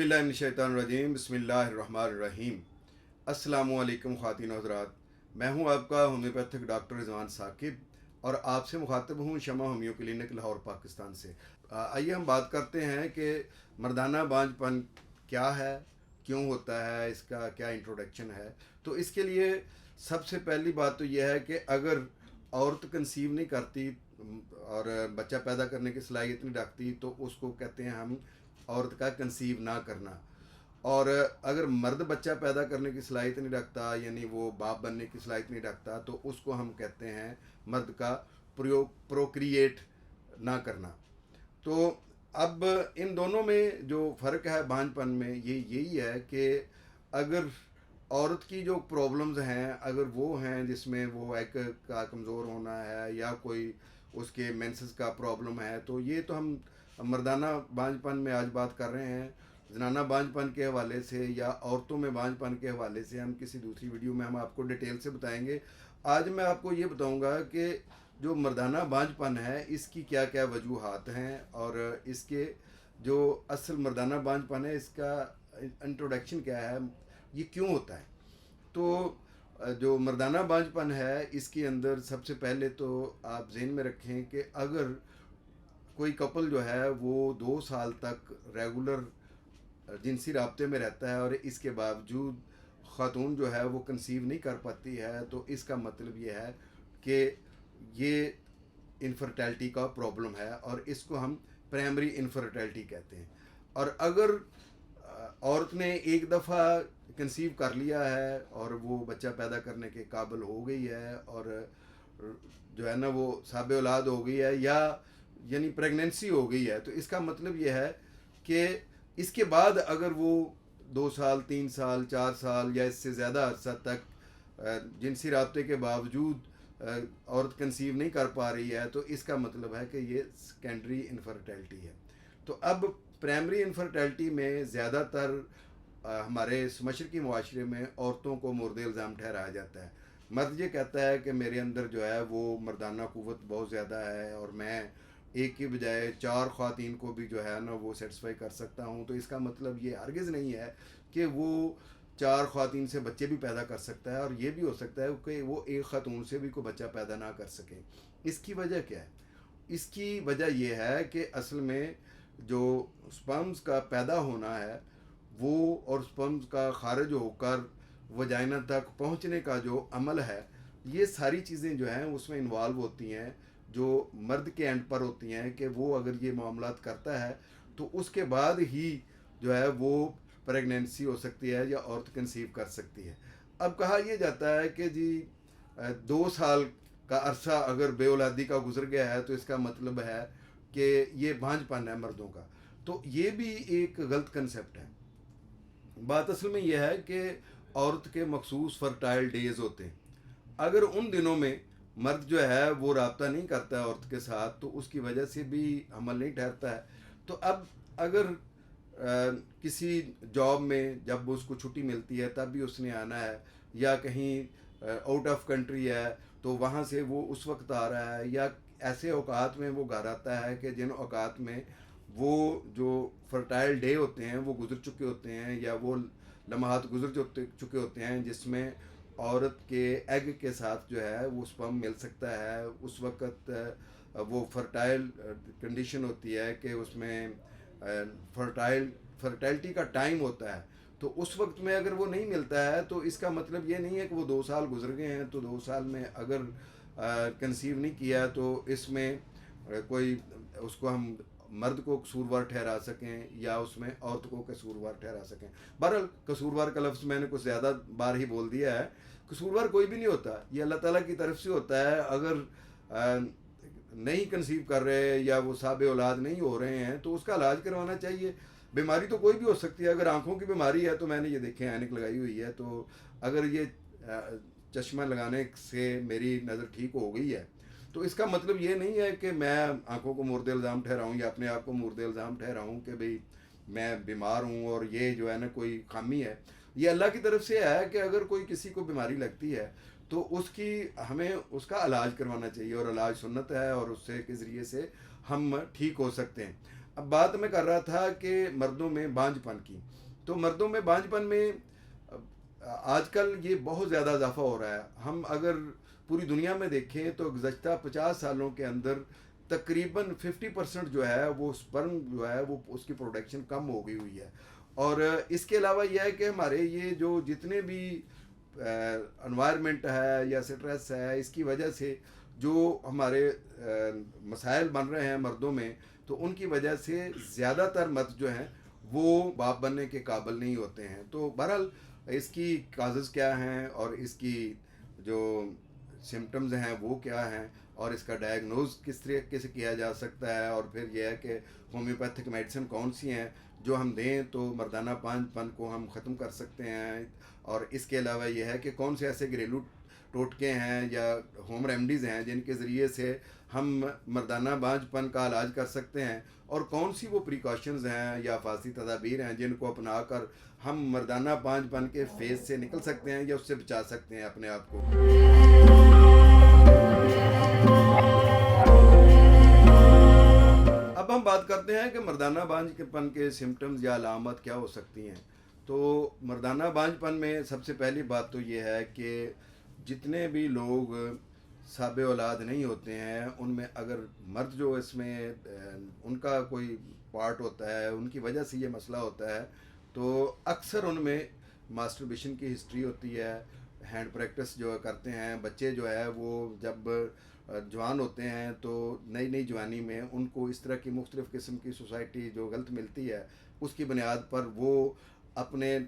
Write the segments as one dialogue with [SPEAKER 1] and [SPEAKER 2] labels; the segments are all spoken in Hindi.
[SPEAKER 1] औज़ुबिल्लाहिमिनश्शैतानिर्रजीम बिस्मिल्लाहिर्रहमानिर्रहीम। अस्सलामुअलैकुम ख़वातीन हज़रात, मैं हूं आपका होम्योपैथिक डॉक्टर रिजवान साकिब और आपसे मुखातब हूं शमा होम्यो क्लिनिक लाहौर पाकिस्तान से। आइए हम बात करते हैं कि मर्दाना बांझपन क्या है, क्यों होता है, इसका क्या इंट्रोडक्शन है। तो इसके लिए सबसे पहली बात तो यह है कि अगर औरत कंसीव नहीं करती और बच्चा पैदा करने की सलाहियत नहीं रखती तो उसको कहते हैं हम औरत का कंसीव ना करना। और अगर मर्द बच्चा पैदा करने की सलाहियत नहीं रखता, यानी वो बाप बनने की सलाहियत नहीं रखता, तो उसको हम कहते हैं मर्द का प्रोक्रिएट ना करना। तो अब इन दोनों में जो फ़र्क है बांझपन में, ये यही है कि अगर औरत की जो प्रॉब्लम्स हैं, अगर वो हैं जिसमें वो एग का कमज़ोर होना है या कोई उसके मेंसेस का प्रॉब्लम है, तो ये तो हम मर्दाना बांझपन में आज बात कर रहे हैं। जनाना बांझपन के हवाले से या औरतों में बांझपन के हवाले से हम किसी दूसरी वीडियो में हम आपको डिटेल से बताएंगे। आज मैं आपको ये बताऊंगा कि जो मर्दाना बांझपन है इसकी क्या क्या वजूहात हैं और इसके जो असल मर्दाना बांझपन है इसका इंट्रोडक्शन क्या है, ये क्यों होता है। तो जो मर्दाना बांझपन है इसके अंदर सबसे पहले तो आप ज़हन में रखें कि अगर कोई कपल जो है वो 2 साल तक रेगुलर जिनसी राब्ते में रहता है और इसके बावजूद ख़ातून जो है वो कंसीव नहीं कर पाती है, तो इसका मतलब ये है कि ये इनफर्टिलिटी का प्रॉब्लम है और इसको हम प्राइमरी इनफर्टिलिटी कहते हैं। और अगर औरत ने एक दफ़ा कंसीव कर लिया है और वो बच्चा पैदा करने के काबिल हो गई है और जो है ना वो साब औलाद हो गई है या यानी प्रेगनेंसी हो गई है, तो इसका मतलब ये है कि इसके बाद अगर वो 2 साल 3 साल 4 साल या इससे ज़्यादा अर्सा तक जिनसी राब्ते के बावजूद औरत कंसीव नहीं कर पा रही है, तो इसका मतलब है कि ये सेकेंडरी इनफर्टिलिटी है। तो अब प्राइमरी इनफर्टिलिटी में ज़्यादातर हमारे मशरक़ी मुआशरे में औरतों को मुर्द इल्ज़ाम ठहराया जाता है। मर्द ये कहता है कि मेरे अंदर जो है वो मर्दाना क़ुव्वत बहुत ज़्यादा है और मैं एक की बजाय 4 ख़वातीन को भी जो है ना वो सेटिस्फाई कर सकता हूँ। तो इसका मतलब ये हरगिज़ नहीं है कि वो 4 ख़वातीन से बच्चे भी पैदा कर सकता है, और ये भी हो सकता है कि वो एक ख़ातून से भी कोई बच्चा पैदा ना कर सके। इसकी वजह क्या है? इसकी वजह यह है कि असल में जो स्पर्म्स का पैदा होना है वो और स्पर्म्स का खारिज होकर वजाइना तक पहुंचने का जो अमल है, ये सारी चीज़ें जो हैं उसमें इन्वॉल्व होती हैं, जो मर्द के एंड पर होती हैं कि वो अगर ये मामलात करता है तो उसके बाद ही जो है वो प्रेगनेंसी हो सकती है या औरत कंसीव कर सकती है। अब कहा यह जाता है कि जी 2 साल का अरसा अगर बेऔलादी का गुजर गया है तो इसका मतलब है कि ये बांझपन है मर्दों का। तो ये भी एक गलत कंसेप्ट है। बात असल में यह है कि औरत के मखसूस फर्टाइल डेज होते हैं। अगर उन दिनों में मर्द जो है वो रब्ता नहीं करता है औरत के साथ, तो उसकी वजह से भी हमल नहीं ठहरता है। तो अब अगर किसी जॉब में जब उसको छुट्टी मिलती है तब भी उसने आना है, या कहीं आउट ऑफ कंट्री है तो वहाँ से वो उस वक्त आ रहा है, या ऐसे औकात में वो घर आता है कि जिन औकात में वो जो फर्टाइल डे होते हैं वो गुजर चुके होते हैं, या वो लम्हात गुजर चुके होते हैं जिसमें औरत के एग के साथ जो है वो स्पर्म मिल सकता है। उस वक़्त वो फर्टाइल कंडीशन होती है कि उसमें फर्टाइलिटी का टाइम होता है। तो उस वक्त में अगर वो नहीं मिलता है तो इसका मतलब ये नहीं है कि वो 2 साल गुजर गए हैं, तो 2 साल में अगर कंसीव नहीं किया तो इसमें कोई उसको हम मर्द को कसूरवार ठहरा सकें या उसमें औरत को कसूरवार ठहरा सकें। बहरहाल कसूरवार का लफ्ज़ मैंने कुछ ज़्यादा बार ही बोल दिया है। कसूरवार कोई भी नहीं होता, ये अल्लाह ताला की तरफ से होता है। अगर नहीं कंसीव कर रहे या वो साब औलाद नहीं हो रहे हैं तो उसका इलाज करवाना चाहिए। बीमारी तो कोई भी हो सकती है। अगर आँखों की बीमारी है तो मैंने ये देखें ऐनक लगाई हुई है, तो अगर ये चश्मा लगाने से मेरी नज़र ठीक हो गई है तो इसका मतलब ये नहीं है कि मैं आंखों को मुर्द इल्ज़ाम ठहराऊँ या अपने आप को मुर्द इल्ज़ाम ठहराऊँ कि भाई मैं बीमार हूँ और ये जो है ना कोई खामी है। ये अल्लाह की तरफ से है कि अगर कोई किसी को बीमारी लगती है तो उसकी हमें उसका इलाज करवाना चाहिए, और इलाज सुन्नत है और उससे के ज़रिए से हम ठीक हो सकते हैं। अब बात मैं कर रहा था कि मर्दों में बांझपन की। तो मर्दों में बांझपन में आजकल ये बहुत ज़्यादा इजाफा हो रहा है। हम अगर पूरी दुनिया में देखें तो गुज़श्ता 50 सालों के अंदर तकरीबन 50% जो है वो स्पर्म जो है वो उसकी प्रोडक्शन कम हो गई हुई है। और इसके अलावा यह है कि हमारे ये जो जितने भी एनवायरनमेंट है या स्ट्रेस है, इसकी वजह से जो हमारे मसाइल बन रहे हैं मर्दों में, तो उनकी वजह से ज़्यादातर मर्द जो हैं वो बाप बनने के काबिल नहीं होते हैं। तो बहरहाल इसकी काजेज़ क्या हैं और इसकी जो सिम्टम्स हैं वो क्या हैं और इसका डायग्नोज किस तरीके से किया जा सकता है, और फिर यह है कि होम्योपैथिक मेडिसिन कौन सी हैं जो हम दें तो मर्दाना पांचपन को हम ख़त्म कर सकते हैं। और इसके अलावा यह है कि कौन से ऐसे घरेलू टोटके हैं या होम रेमडीज़ हैं जिनके ज़रिए से हम मर्दाना बांझपन का इलाज कर सकते हैं, और कौन सी वो प्रिकॉशंस हैं या फासी तदाबीर हैं जिनको अपना कर हम मर्दाना बांझपन के फेज से निकल सकते हैं या उससे बचा सकते हैं अपने आप को। अब हम बात करते हैं कि मर्दाना बांझपन के सिम्टम्स या अलामत क्या हो सकती हैं। तो मर्दाना बांझपन में सबसे पहली बात तो ये है कि जितने भी लोग साबे औलाद नहीं होते हैं उनमें अगर मर्द जो इसमें उनका कोई पार्ट होता है, उनकी वजह से ये मसला होता है, तो अक्सर उनमें मास्टरबेशन की हिस्ट्री होती है। हैंड प्रैक्टिस जो करते हैं बच्चे जो है वो जब जवान होते हैं तो नई नई जवानी में उनको इस तरह की मुख्तलिफ़ किस्म की सोसाइटी जो गलत मिलती है, उसकी बुनियाद पर वो अपने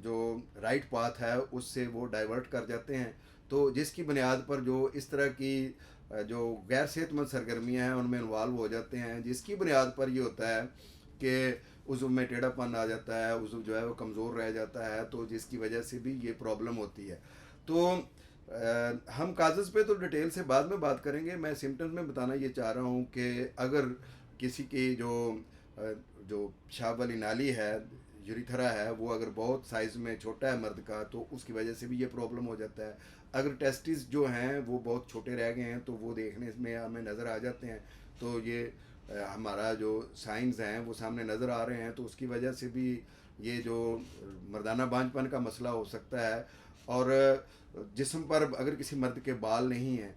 [SPEAKER 1] जो राइट पाथ है उससे वो डाइवर्ट कर जाते हैं। तो जिसकी बुनियाद पर जो इस तरह की जो गैर सेहतमंद सरगर्मियाँ हैं उनमें इन्वॉल्व हो जाते हैं, जिसकी बुनियाद पर ये होता है कि उज़्व में टेढ़ापन आ जाता है, उज़्व जो है वो कमज़ोर रह जाता है, तो जिसकी वजह से भी ये प्रॉब्लम होती है। तो हम कागज़ पे तो डिटेल से बाद में बात करेंगे। मैं सिम्टम्स में बताना ये चाह रहा हूँ कि अगर किसी की जो पेशाब वाली नाली है, यूरिथरा है, वो अगर बहुत साइज़ में छोटा है मर्द का तो उसकी वजह से भी ये प्रॉब्लम हो जाता है। अगर टेस्टिस जो हैं वो बहुत छोटे रह गए हैं तो वो देखने में हमें नज़र आ जाते हैं, तो ये हमारा जो साइंस हैं वो सामने नज़र आ रहे हैं, तो उसकी वजह से भी ये जो मर्दाना बांझपन का मसला हो सकता है। और जिस्म पर अगर किसी मर्द के बाल नहीं हैं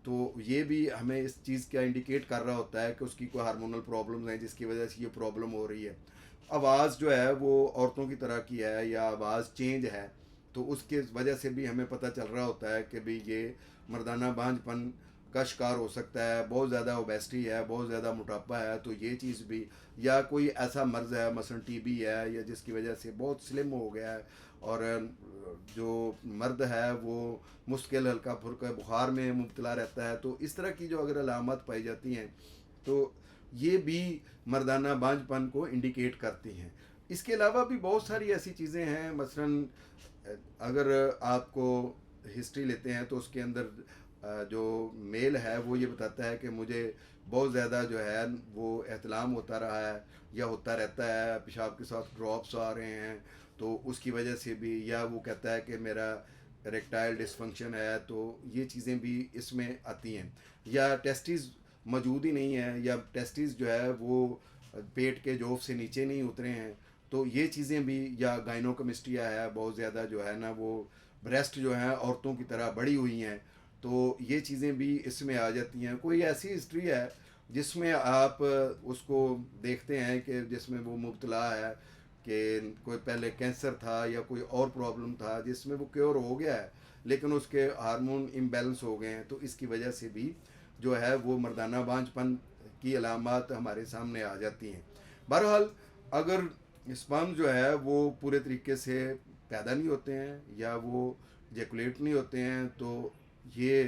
[SPEAKER 1] तो ये भी हमें इस चीज़ का इंडिकेट कर रहा होता है कि उसकी कोई हार्मोनल प्रॉब्लम्स हैं जिसकी वजह से ये प्रॉब्लम हो रही है। आवाज़ जो है वो औरतों की तरह की है या आवाज़ चेंज है, तो उसके वजह से भी हमें पता चल रहा होता है कि भाई ये मर्दाना बांझपन का शिकार हो सकता है। बहुत ज़्यादा ओबेसिटी है, बहुत ज़्यादा मोटापा है, तो ये चीज़ भी, या कोई ऐसा मर्ज़ है मसलन टीबी है या जिसकी वजह से बहुत स्लिम हो गया है, और जो मर्द है वो मुश्किल हल्का फुल्का बुखार में मुब्तला रहता है, तो इस तरह की जो अगर अलामत पाई जाती हैं तो ये भी मर्दाना बांझपन को इंडिकेट करती हैं। इसके अलावा भी बहुत सारी ऐसी चीज़ें हैं, मसलन अगर आपको हिस्ट्री लेते हैं तो उसके अंदर जो मेल है वो ये बताता है कि मुझे बहुत ज़्यादा जो है वो एहतलाम होता रहा है या होता रहता है, पेशाब के साथ ड्रॉप्स आ रहे हैं, तो उसकी वजह से भी, या वो कहता है कि मेरा इरेक्टाइल डिसफंक्शन है, तो ये चीज़ें भी इसमें आती हैं। या टेस्टिस मौजूद ही नहीं है, या टेस्टिस जो है वो पेट के जोफ से नीचे नहीं उतरे हैं, तो ये चीज़ें भी, या गाइनोकमिस्ट्रिया है बहुत ज़्यादा जो है ना वो ब्रेस्ट जो है औरतों की तरह बड़ी हुई हैं, तो ये चीज़ें भी इसमें आ जाती हैं। कोई ऐसी हिस्ट्री है जिसमें आप उसको देखते हैं कि जिसमें वो मुब्तला है कि कोई पहले कैंसर था या कोई और प्रॉब्लम था जिसमें वो क्योर हो गया है लेकिन उसके हार्मोन इम्बैलेंस हो गए हैं, तो इसकी वजह से भी जो है वो मर्दाना बांझपन की अलामत हमारे सामने आ जाती हैं। बहरहाल अगर स्पर्म जो है वो पूरे तरीके से पैदा नहीं होते हैं या वो जेकुलेट नहीं होते हैं, तो ये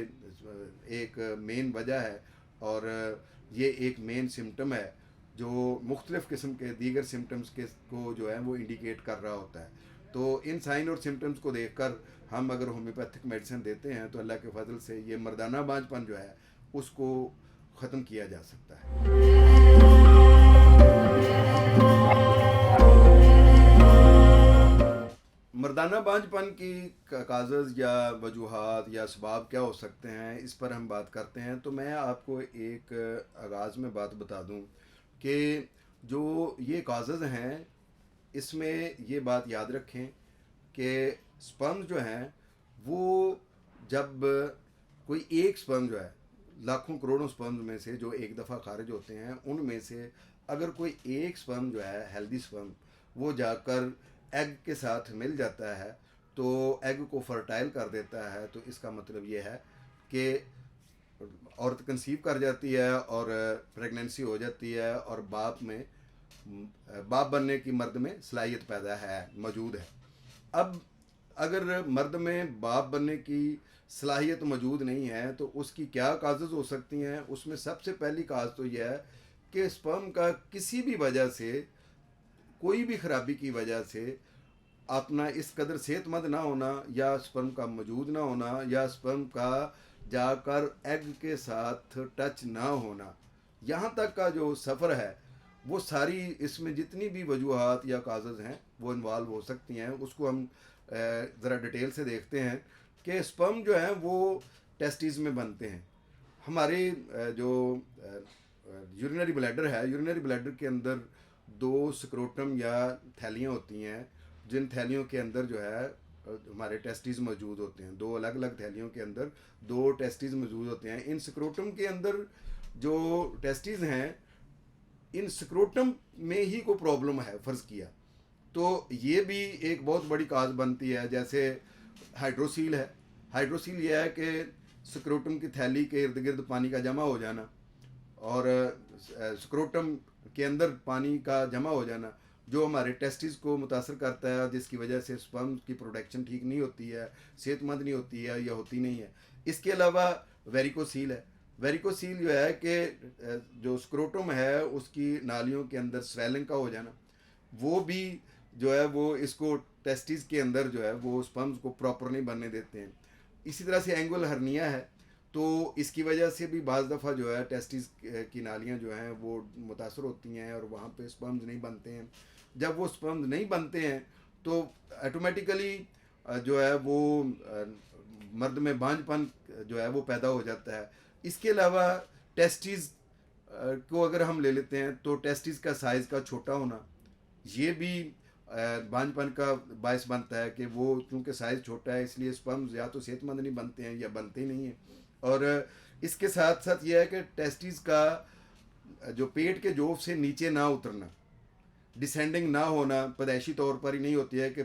[SPEAKER 1] एक मेन वजह है, और ये एक मेन सिम्टम है जो मुख्तलिफ़ किस्म के दीगर सिम्टम्स के को जो है वो इंडिकेट कर रहा होता है। तो इन साइन और सिम्टम्स को देखकर हम अगर होम्योपैथिक मेडिसिन देते हैं तो अल्लाह के फजल से ये मर्दाना बांझपन जो है उसको ख़त्म किया जा सकता है। मर्दाना बांझपन की काज़ज़ या वजूहात या असबाब क्या हो सकते हैं, इस पर हम बात करते हैं। तो मैं आपको एक आगाज़ में बात बता दूं कि जो ये काजेज़ हैं, इसमें ये बात याद रखें कि स्पर्म जो हैं वो जब कोई एक स्पर्म जो है, लाखों करोड़ों स्पर्म में से जो एक दफ़ा खारिज होते हैं, उनमें से अगर कोई एक स्पर्म जो है हेल्दी स्पर्म, वो जाकर एग के साथ मिल जाता है तो एग को फर्टाइल कर देता है, तो इसका मतलब ये है कि औरत कंसीव कर जाती है और प्रेगनेंसी हो जाती है और बाप बनने की मर्द में सलाहियत पैदा है, मौजूद है। अब अगर मर्द में बाप बनने की सलाहियत मौजूद नहीं है तो उसकी क्या काजेज़ हो सकती हैं? उसमें सबसे पहली काज तो यह है कि स्पर्म का किसी भी वजह से, कोई भी खराबी की वजह से अपना इस कदर सेहतमंद ना होना, या स्पर्म का मौजूद ना होना, या स्पर्म का जाकर एग के साथ टच ना होना, यहाँ तक का जो सफ़र है वो सारी, इसमें जितनी भी वजूहात या काजेज़ हैं वो इन्वॉल्व हो सकती हैं। उसको हम ज़रा डिटेल से देखते हैं कि स्पर्म जो हैं वो टेस्टिस में बनते हैं। हमारे जो यूरिनरी ब्लैडर है, यूरिनरी ब्लैडर के अंदर दो स्क्रोटम या थैलियाँ होती हैं, जिन थैलियों के अंदर जो है हमारे टेस्टिस मौजूद होते हैं। दो अलग अलग थैलियों के अंदर दो टेस्टिस मौजूद होते हैं। इन स्क्रोटम के अंदर जो टेस्टिस हैं, इन स्क्रोटम में ही कोई प्रॉब्लम है फ़र्ज़ किया तो ये भी एक बहुत बड़ी काज बनती है। जैसे हाइड्रोसील है, हाइड्रोसील ये है कि स्क्रोटम की थैली के इर्द गिर्द पानी का जमा हो जाना, और स्क्रोटम के अंदर पानी का जमा हो जाना जो हमारे टेस्टिस को मुतासर करता है, जिसकी वजह से स्पर्म की प्रोडक्शन ठीक नहीं होती है, सेहतमंद नहीं होती है या होती नहीं है। इसके अलावा वेरिकोसील है। वेरिकोसील जो है कि जो स्क्रोटम है उसकी नालियों के अंदर स्वेलिंग का हो जाना, वो भी जो है वो इसको टेस्टिस के अंदर जो है वो स्पर्म्स को प्रॉपर नहीं बनने देते हैं। इसी तरह से एंगुलर हर्निया है, तो इसकी वजह से भी बाज़ दफ़ा जो है टेस्टिस की नालियाँ जो हैं वो मुतासर होती हैं और वहाँ पे स्पर्म्स नहीं बनते हैं। जब वो स्पर्म्स नहीं बनते हैं तो ऑटोमेटिकली जो है वो मर्द में बांझपन जो है वो पैदा हो जाता है। इसके अलावा टेस्टिस को अगर हम ले लेते हैं तो टेस्टिस का साइज़ का छोटा होना, ये भी बांझपन का बायस बनता है कि वो क्योंकि साइज़ छोटा है इसलिए स्पर्म्स या तो सेहतमंद नहीं बनते हैं या बनते ही नहीं हैं। और इसके साथ साथ ये है कि टेस्टिस का जो पेट के जोफ से नीचे ना उतरना, डिसेंडिंग ना होना, पैदाइशी तौर पर ही नहीं होती है कि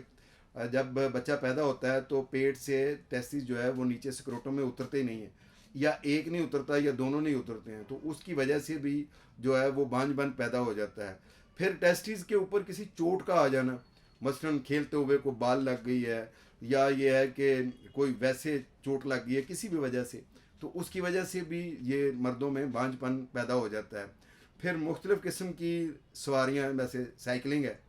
[SPEAKER 1] जब बच्चा पैदा होता है तो पेट से टेस्टिस जो है वो नीचे स्क्रोटम में उतरते ही नहीं है, या एक नहीं उतरता या दोनों नहीं उतरते हैं, तो उसकी वजह से भी जो है वो बांझपन पैदा हो जाता है। फिर टेस्टिस के ऊपर किसी चोट का आ जाना, मसलन खेलते हुए को बाल लग गई है, या ये है कि कोई वैसे चोट लग गई है किसी भी वजह से, तो उसकी वजह से भी ये मर्दों में बांझपन पैदा हो जाता है। फिर मुख्तलिफ़ किस्म की सवारियाँ, वैसे साइकिलिंग है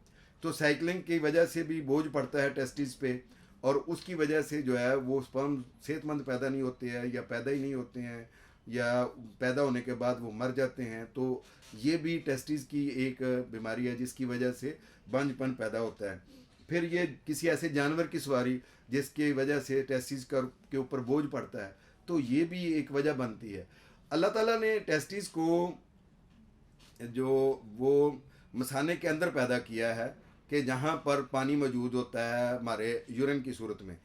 [SPEAKER 1] तो साइकिलिंग की वजह से भी बोझ पड़ता है टेस्टिस पे, और उसकी वजह से जो है वो स्पर्म सेहतमंद पैदा नहीं होते हैं या पैदा ही नहीं होते हैं, या पैदा होने के बाद वो मर जाते हैं। तो ये भी टेस्टिस की एक बीमारी है जिसकी वजह से बांझपन पैदा होता है। फिर ये किसी ऐसे जानवर की सवारी जिसकी वजह से टेस्टिस के ऊपर बोझ पड़ता है, तो ये भी एक वजह बनती है। अल्लाह ताला ने टेस्टिस को जो वो मसाने के अंदर पैदा किया है कि जहाँ पर पानी मौजूद होता है हमारे यूरिन की सूरत में,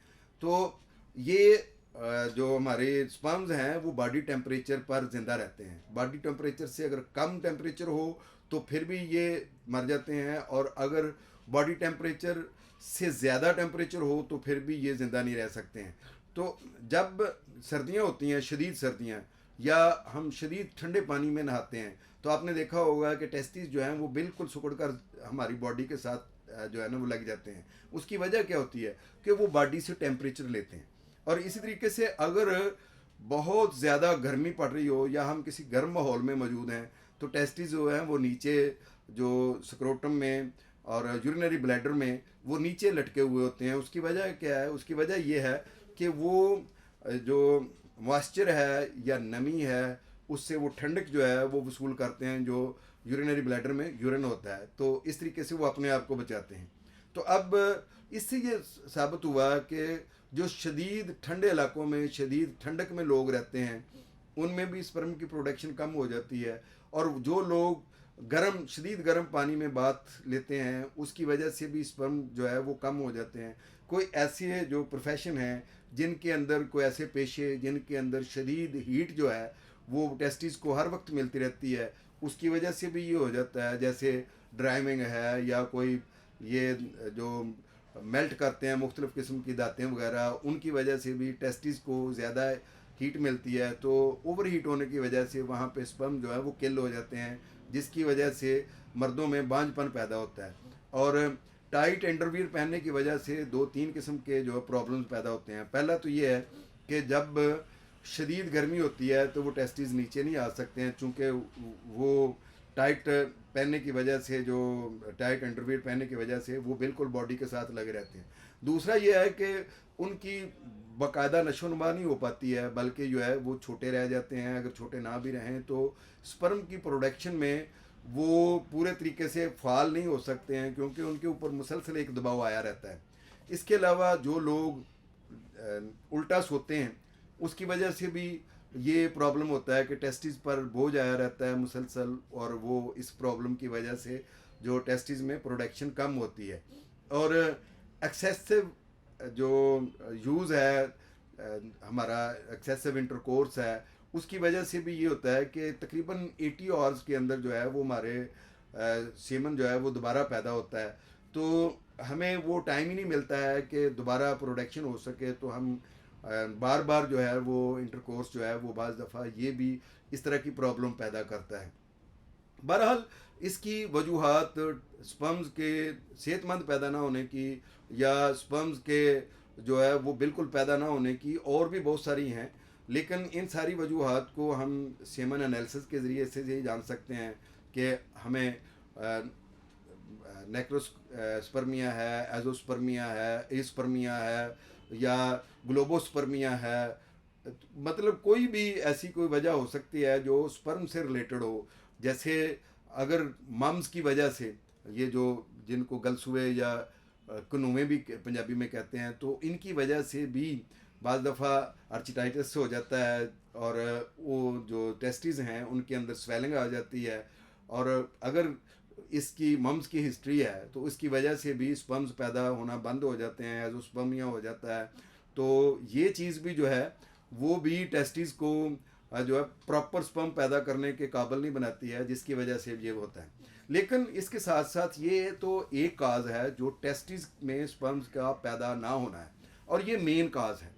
[SPEAKER 1] तो ये जो हमारे स्पर्म्स हैं वो बॉडी टेम्परेचर पर ज़िंदा रहते हैं। बॉडी टेम्परेचर से अगर कम टेम्परेचर हो तो फिर भी ये मर जाते हैं, और अगर बॉडी टेम्परेचर से ज़्यादा टेम्परेचर हो तो फिर भी ये ज़िंदा नहीं रह सकते हैं। तो जब सर्दियाँ होती हैं, शदीद सर्दियाँ, या हम शदीद ठंडे पानी में नहाते हैं, तो आपने देखा होगा कि टेस्टिस जो हैं वो बिल्कुल सिकुड़ कर हमारी बॉडी के साथ जो है ना वो लग जाते हैं। उसकी वजह क्या होती है कि वो बॉडी से टेम्परेचर लेते हैं। और इसी तरीके से अगर बहुत ज़्यादा गर्मी पड़ रही हो या हम किसी गर्म माहौल में मौजूद हैं तो टेस्टिस जो हैं वो नीचे जो स्क्रोटम में और यूरिनरी ब्लैडर में वो नीचे लटके हुए होते हैं। उसकी वजह क्या है? उसकी वजह ये है कि वो जो मॉइस्चर है या नमी है उससे वो ठंडक जो है वो वसूल करते हैं जो यूरिनरी ब्लैडर में यूरिन होता है, तो इस तरीके से वो अपने आप को बचाते हैं। तो अब इससे ये साबित हुआ कि जो शदीद ठंडे इलाकों में, शदीद ठंडक में लोग रहते हैं उनमें भी स्पर्म की प्रोडक्शन कम हो जाती है, और जो लोग गर्म शदीद गर्म पानी में बाथ लेते हैं, उसकी वजह से भी स्पर्म जो है वो कम हो जाते हैं। कोई ऐसे जो प्रोफेशन है जिनके अंदर कोई ऐसे पेशे जिनके अंदर शदीद हीट जो है वो टेस्टिस को हर वक्त मिलती रहती है, उसकी वजह से भी ये हो जाता है। जैसे ड्राइविंग है या कोई ये जो मेल्ट करते हैं मुख्तलिफ़ किस्म की दातें वगैरह, उनकी वजह से भी टेस्टिस को ज़्यादा हीट मिलती है, तो ओवर हीट होने की वजह से वहाँ पे स्पर्म जो है वो किल हो जाते हैं, जिसकी वजह से मर्दों में बांझपन पैदा होता है। और टाइट अंडरवियर पहनने की वजह से दो तीन किस्म के जो प्रॉब्लम्स पैदा होते हैं। पहला तो ये है कि जब शदीद गर्मी होती है तो वो टेस्टिस नीचे नहीं आ सकते हैं, चूँकि वो टाइट पहनने की वजह से, जो टाइट अंडरवियर पहनने की वजह से वो बिल्कुल बॉडी के साथ लगे रहते हैं। दूसरा ये है कि उनकी बाकायदा नशोनुमा नहीं हो पाती है, बल्कि जो है वो छोटे रह जाते हैं। अगर छोटे ना भी रहें तो स्पर्म की प्रोडक्शन में वो पूरे तरीके से फाल नहीं हो सकते हैं, क्योंकि उनके ऊपर मुसलसल एक दबाव आया रहता है। इसके अलावा जो लोग उल्टा सोते हैं उसकी वजह से भी ये प्रॉब्लम होता है कि टेस्टिस पर बोझ आया रहता है मुसलसल, और वो इस प्रॉब्लम की वजह से जो टेस्टिस में प्रोडक्शन कम होती है। और एक्सेसिव जो यूज़ है हमारा एक्सेसिव इंटरकोर्स है, उसकी वजह से भी ये होता है कि तकरीबन 80 आवर्स के अंदर जो है वो हमारे सीमन जो है वो दोबारा पैदा होता है। तो हमें वो टाइम ही नहीं मिलता है कि दोबारा प्रोडक्शन हो सके, तो हम बार बार जो है वो इंटरकोर्स जो है वो बाज़ दफ़ा ये भी इस तरह की प्रॉब्लम पैदा करता है। बहरहाल इसकी वजूहात स्पर्म्स के सेहतमंद पैदा ना होने की या स्पर्म्स के जो है वो बिल्कुल पैदा ना होने की और भी बहुत सारी हैं, लेकिन इन सारी वजूहात को हम सेमन एनालिसिस के ज़रिए से यही जान सकते हैं कि हमें नेक्रोस्पर्मिया है, एजोस्पर्मिया है, एस्पर्मिया है या ग्लोबोस्पर्मिया है। मतलब कोई भी ऐसी कोई वजह हो सकती है जो स्पर्म से रिलेटेड हो। जैसे अगर मम्स की वजह से, ये जो जिनको गलसुए या कनुए भी पंजाबी में कहते हैं, तो इनकी वजह से भी बाज़ दफ़ा अर्चिटाइटिस हो जाता है और वो जो टेस्टिस हैं उनके अंदर स्वेलिंग आ जाती है। और अगर इसकी मम्स की हिस्ट्री है तो उसकी वजह से भी स्पर्म्स पैदा होना बंद हो जाते हैं, एज़ोस्पर्मिया हो जाता है। तो ये चीज़ भी जो है वो भी टेस्टिस को जो है प्रॉपर स्पर्म पैदा करने के काबिल नहीं बनाती है, जिसकी वजह से ये होता है। लेकिन इसके साथ साथ ये तो एक काज है जो टेस्टिस में स्पर्म्स का पैदा ना होना है, और ये मेन काज है।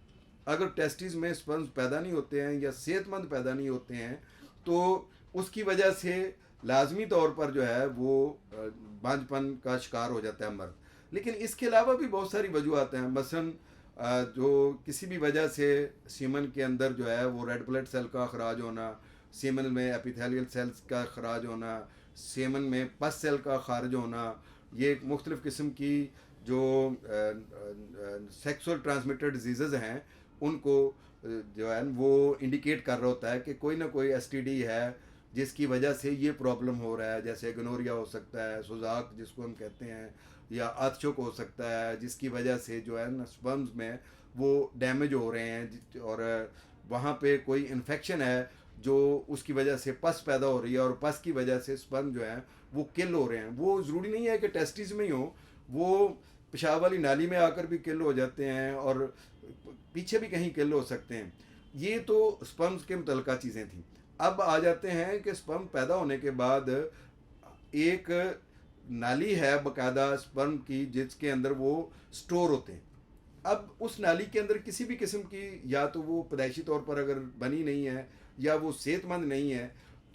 [SPEAKER 1] अगर टेस्टिस में स्पर्म्स पैदा नहीं होते हैं या सेहतमंद पैदा नहीं होते हैं तो उसकी वजह से लाजमी तौर पर जो है वो बांझपन का शिकार हो जाता है मर्द। लेकिन इसके अलावा भी बहुत सारी वजूहत हैं। मसलन जो किसी भी वजह से सीमन के अंदर जो है वो रेड ब्लड सेल का अखराज होना, सीमन में एपिथेलियल सेल्स का अखराज होना, सीमन में पस सेल का खारिज होना, ये मुख्तलिफ़ किस्म की जो सेक्सुअल ट्रांसमिटेड डिजीज़ हैं उनको जो है वो इंडिकेट कर रहा होता है कि कोई ना कोई एसटीडी है जिसकी वजह से ये प्रॉब्लम हो रहा है। जैसे गनोरिया हो सकता है, सुजाक जिसको हम कहते हैं, या आतशोक हो सकता है, जिसकी वजह से जो है ना स्पर्म्स में वो डैमेज हो रहे हैं और वहाँ पे कोई इन्फेक्शन है जो उसकी वजह से पस पैदा हो रही है, और पस की वजह से स्पर्म जो है वो किल हो रहे हैं। वो ज़रूरी नहीं है कि टेस्टिस में ही हो, वो पेशाब वाली नाली में आकर भी किल हो जाते हैं और पीछे भी कहीं किल हो सकते हैं। ये तो स्पर्म्स के मुतल्लिका चीज़ें थी। अब आ जाते हैं कि स्पर्म पैदा होने के बाद एक नाली है बाकायदा स्पर्म की जिसके अंदर वो स्टोर होते हैं। अब उस नाली के अंदर किसी भी किस्म की, या तो वो पैदाइशी तौर पर अगर बनी नहीं है या वो सेहतमंद नहीं है,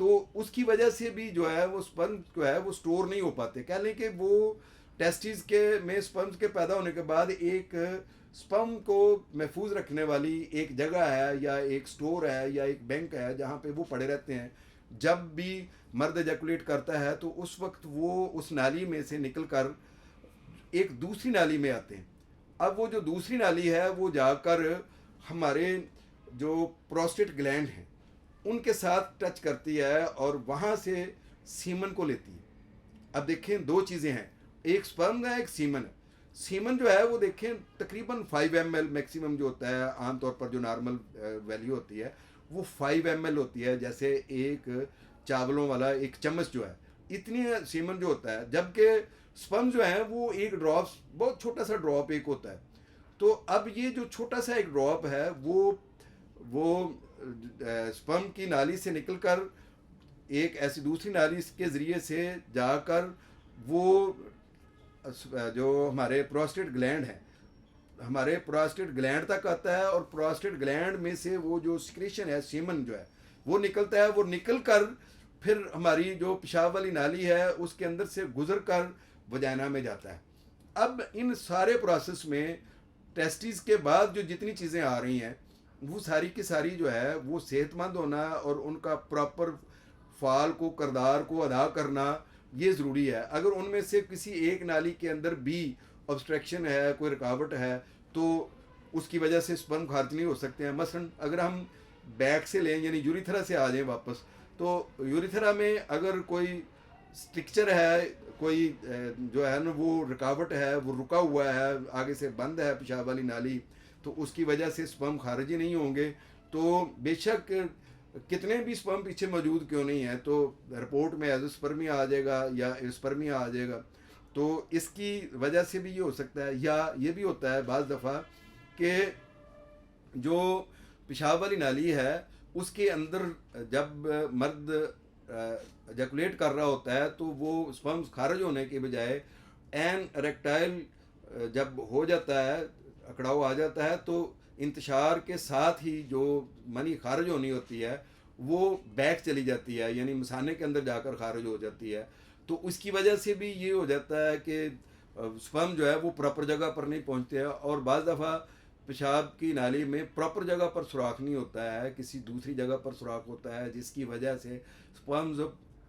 [SPEAKER 1] तो उसकी वजह से भी जो है वो स्पर्म जो है वो स्टोर नहीं हो पाते। कह लें कि वो टेस्टिस के में स्पर्म्स के पैदा होने के बाद एक स्पर्म को महफूज रखने वाली एक जगह है या एक स्टोर है या एक बैंक है जहाँ पे वो पड़े रहते हैं। जब भी मर्द एजैकुलेट करता है तो उस वक्त वो उस नाली में से निकल कर एक दूसरी नाली में आते हैं। अब वो जो दूसरी नाली है वो जाकर हमारे जो प्रोस्टेट ग्लैंड हैं उनके साथ टच करती है और वहाँ से सीमन को लेती है। अब देखें दो चीज़ें हैं, एक स्पर्म है एक सीमन है। सीमन जो है वो देखें तकरीबन 5 ml मैक्सिमम जो होता है, आमतौर पर जो नॉर्मल वैल्यू होती है वो 5 ml होती है। जैसे एक चावलों वाला एक चम्मच जो है इतनी सीमन जो होता है, जबकि स्पर्म जो है वो एक ड्रॉप, बहुत छोटा सा ड्रॉप एक होता है। तो अब ये जो छोटा सा एक ड्रॉप है वो स्पर्म की नाली से निकलकर एक ऐसी दूसरी नाली के ज़रिए से जाकर वो जो हमारे प्रोस्टेट ग्लैंड है, हमारे प्रोस्टेट ग्लैंड तक आता है, और प्रोस्टेट ग्लैंड में से वो जो सिक्रेशन है, सीमन जो है वो निकलता है। वो निकल कर फिर हमारी जो पेशाब वाली नाली है उसके अंदर से गुजर कर वजाना में जाता है। अब इन सारे प्रोसेस में टेस्टिस के बाद जो जितनी चीज़ें आ रही हैं वो सारी की सारी जो है वो सेहतमंद होना और उनका प्रॉपर फ़ाल को, किरदार को अदा करना ये ज़रूरी है। अगर उनमें से किसी एक नाली के अंदर भी ऑब्स्ट्रक्शन है, कोई रुकावट है, तो उसकी वजह से स्पर्म खारिज नहीं हो सकते हैं। मसलन अगर हम बैक से लें, यानी यूरिथ्रा से आ जाएं वापस, तो यूरिथ्रा में अगर कोई स्ट्रक्चर है, कोई जो है ना वो रुकावट है, वो रुका हुआ है, आगे से बंद है पेशाब वाली नाली, तो उसकी वजह से स्पर्म खारिज ही नहीं होंगे। तो बेशक कितने भी स्पर्म पीछे मौजूद क्यों नहीं है, तो रिपोर्ट में एजोस्पर्मिया आ जाएगा या एस्पर्मिया आ जाएगा। तो इसकी वजह से भी ये हो सकता है, या ये भी होता है बाज़ दफ़ा कि जो पेशाब वाली नाली है उसके अंदर जब मर्द एजैकुलेट कर रहा होता है तो वो स्पर्म खारिज होने के बजाय एन इरेक्टाइल जब हो जाता है, अकड़ाव आ जाता है, तो इंतशार के साथ ही जो मनी खारिज होनी होती है वो बैक चली जाती है, यानी मसाने के अंदर जाकर खारिज हो जाती है। तो उसकी वजह से भी ये हो जाता है कि स्पर्म जो है वो प्रॉपर जगह पर नहीं पहुंचते हैं, और बाज़ दफ़ा पेशाब की नाली में प्रॉपर जगह पर सुराख नहीं होता है, किसी दूसरी जगह पर सुराख होता है, जिसकी वजह से स्पर्म्स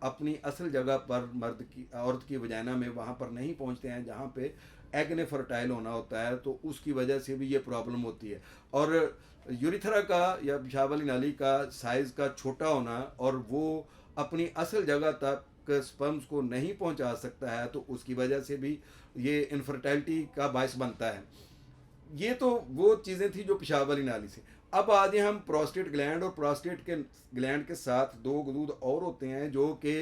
[SPEAKER 1] अपनी असल जगह पर मर्द की, औरत की वजाना में वहाँ पर नहीं पहुँचते हैं जहाँ पे एग ने फर्टाइल होना होता है। तो उसकी वजह से भी ये प्रॉब्लम होती है। और यूरिथ्रा का या पेशाब वाली नाली का साइज़ का छोटा होना और वो अपनी असल जगह तक स्पर्म्स को नहीं पहुंचा सकता है, तो उसकी वजह से भी ये इनफर्टिलिटी का बायस बनता है। ये तो वो चीज़ें थी जो पेशाब वाली नाली से। अब आ जाए हम प्रोस्टेट ग्लैंड, और प्रोस्टेट के ग्लैंड के साथ दो गदूद और होते हैं जो कि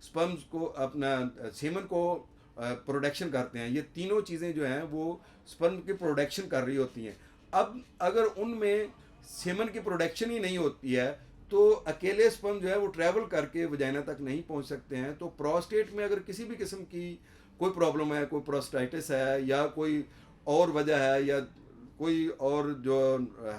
[SPEAKER 1] स्पर्म्स को, अपना सीमन को प्रोडक्शन करते हैं। ये तीनों चीज़ें जो हैं वो स्पर्म की प्रोडक्शन कर रही होती हैं। अब अगर उनमें सीमन की प्रोडक्शन ही नहीं होती है तो अकेले स्पर्म जो है वो ट्रैवल करके वजाइना तक नहीं पहुंच सकते हैं। तो प्रोस्टेट में अगर किसी भी किस्म की कोई प्रॉब्लम है, कोई प्रोस्टाइटिस है या कोई और वजह है, या कोई और जो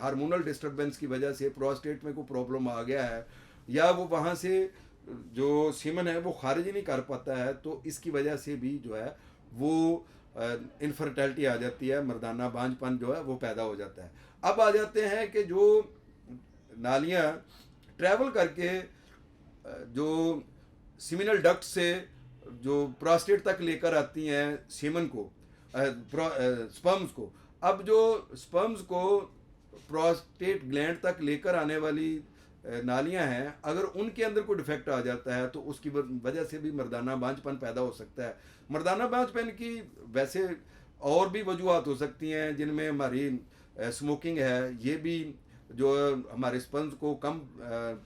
[SPEAKER 1] हार्मोनल डिस्टर्बेंस की वजह से प्रोस्टेट में कोई प्रॉब्लम आ गया है, या वो वहाँ से जो सीमन है वो खारिज ही नहीं कर पाता है, तो इसकी वजह से भी जो है वो इनफर्टिलिटी आ जाती है, मर्दाना बांझपन जो है वो पैदा हो जाता है। अब आ जाते हैं कि जो नालियाँ ट्रैवल करके जो सीमिनल डक्ट से जो प्रोस्टेट तक लेकर आती हैं सीमन को, स्पर्म्स को। अब जो स्पर्म्स को प्रोस्टेट ग्लैंड तक लेकर आने वाली नालियां हैं, अगर उनके अंदर कोई डिफेक्ट आ जाता है तो उसकी वजह से भी मर्दाना बांझपन पैदा हो सकता है। मर्दाना बांझपन की वैसे और भी वजूहत हो सकती हैं, जिनमें हमारी स्मोकिंग है, ये भी जो हमारे स्पर्म्स को कम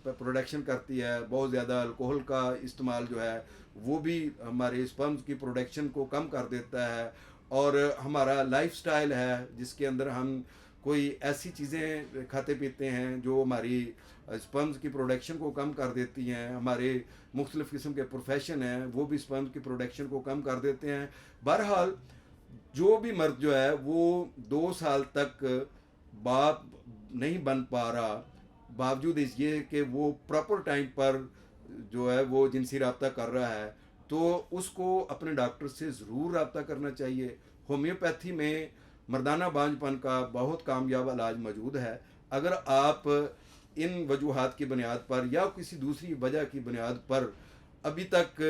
[SPEAKER 1] प्रोडक्शन करती है। बहुत ज़्यादा अल्कोहल का इस्तेमाल जो है वो भी हमारे स्पर्म्स की प्रोडक्शन को कम कर देता है। और हमारा लाइफस्टाइल है जिसके अंदर हम कोई ऐसी चीज़ें खाते पीते हैं जो हमारी स्पर्म्स की प्रोडक्शन को कम कर देती हैं। हमारे मुख्तलिफ़ किस्म के प्रोफेशन हैं वो भी स्पर्म्स की प्रोडक्शन को कम कर देते हैं। बहरहाल जो भी मर्द जो है वो 2 साल तक बाप नहीं बन पा रहा, बावजूद इसके कि वो प्रॉपर टाइम पर जो है वो जिनसी रब्ता कर रहा है, तो उसको अपने डॉक्टर से ज़रूर रब्ता करना चाहिए। होम्योपैथी में मर्दाना बांझपन का बहुत कामयाब इलाज मौजूद है। अगर आप इन वजूहात की बुनियाद पर या किसी दूसरी वजह की बुनियाद पर अभी तक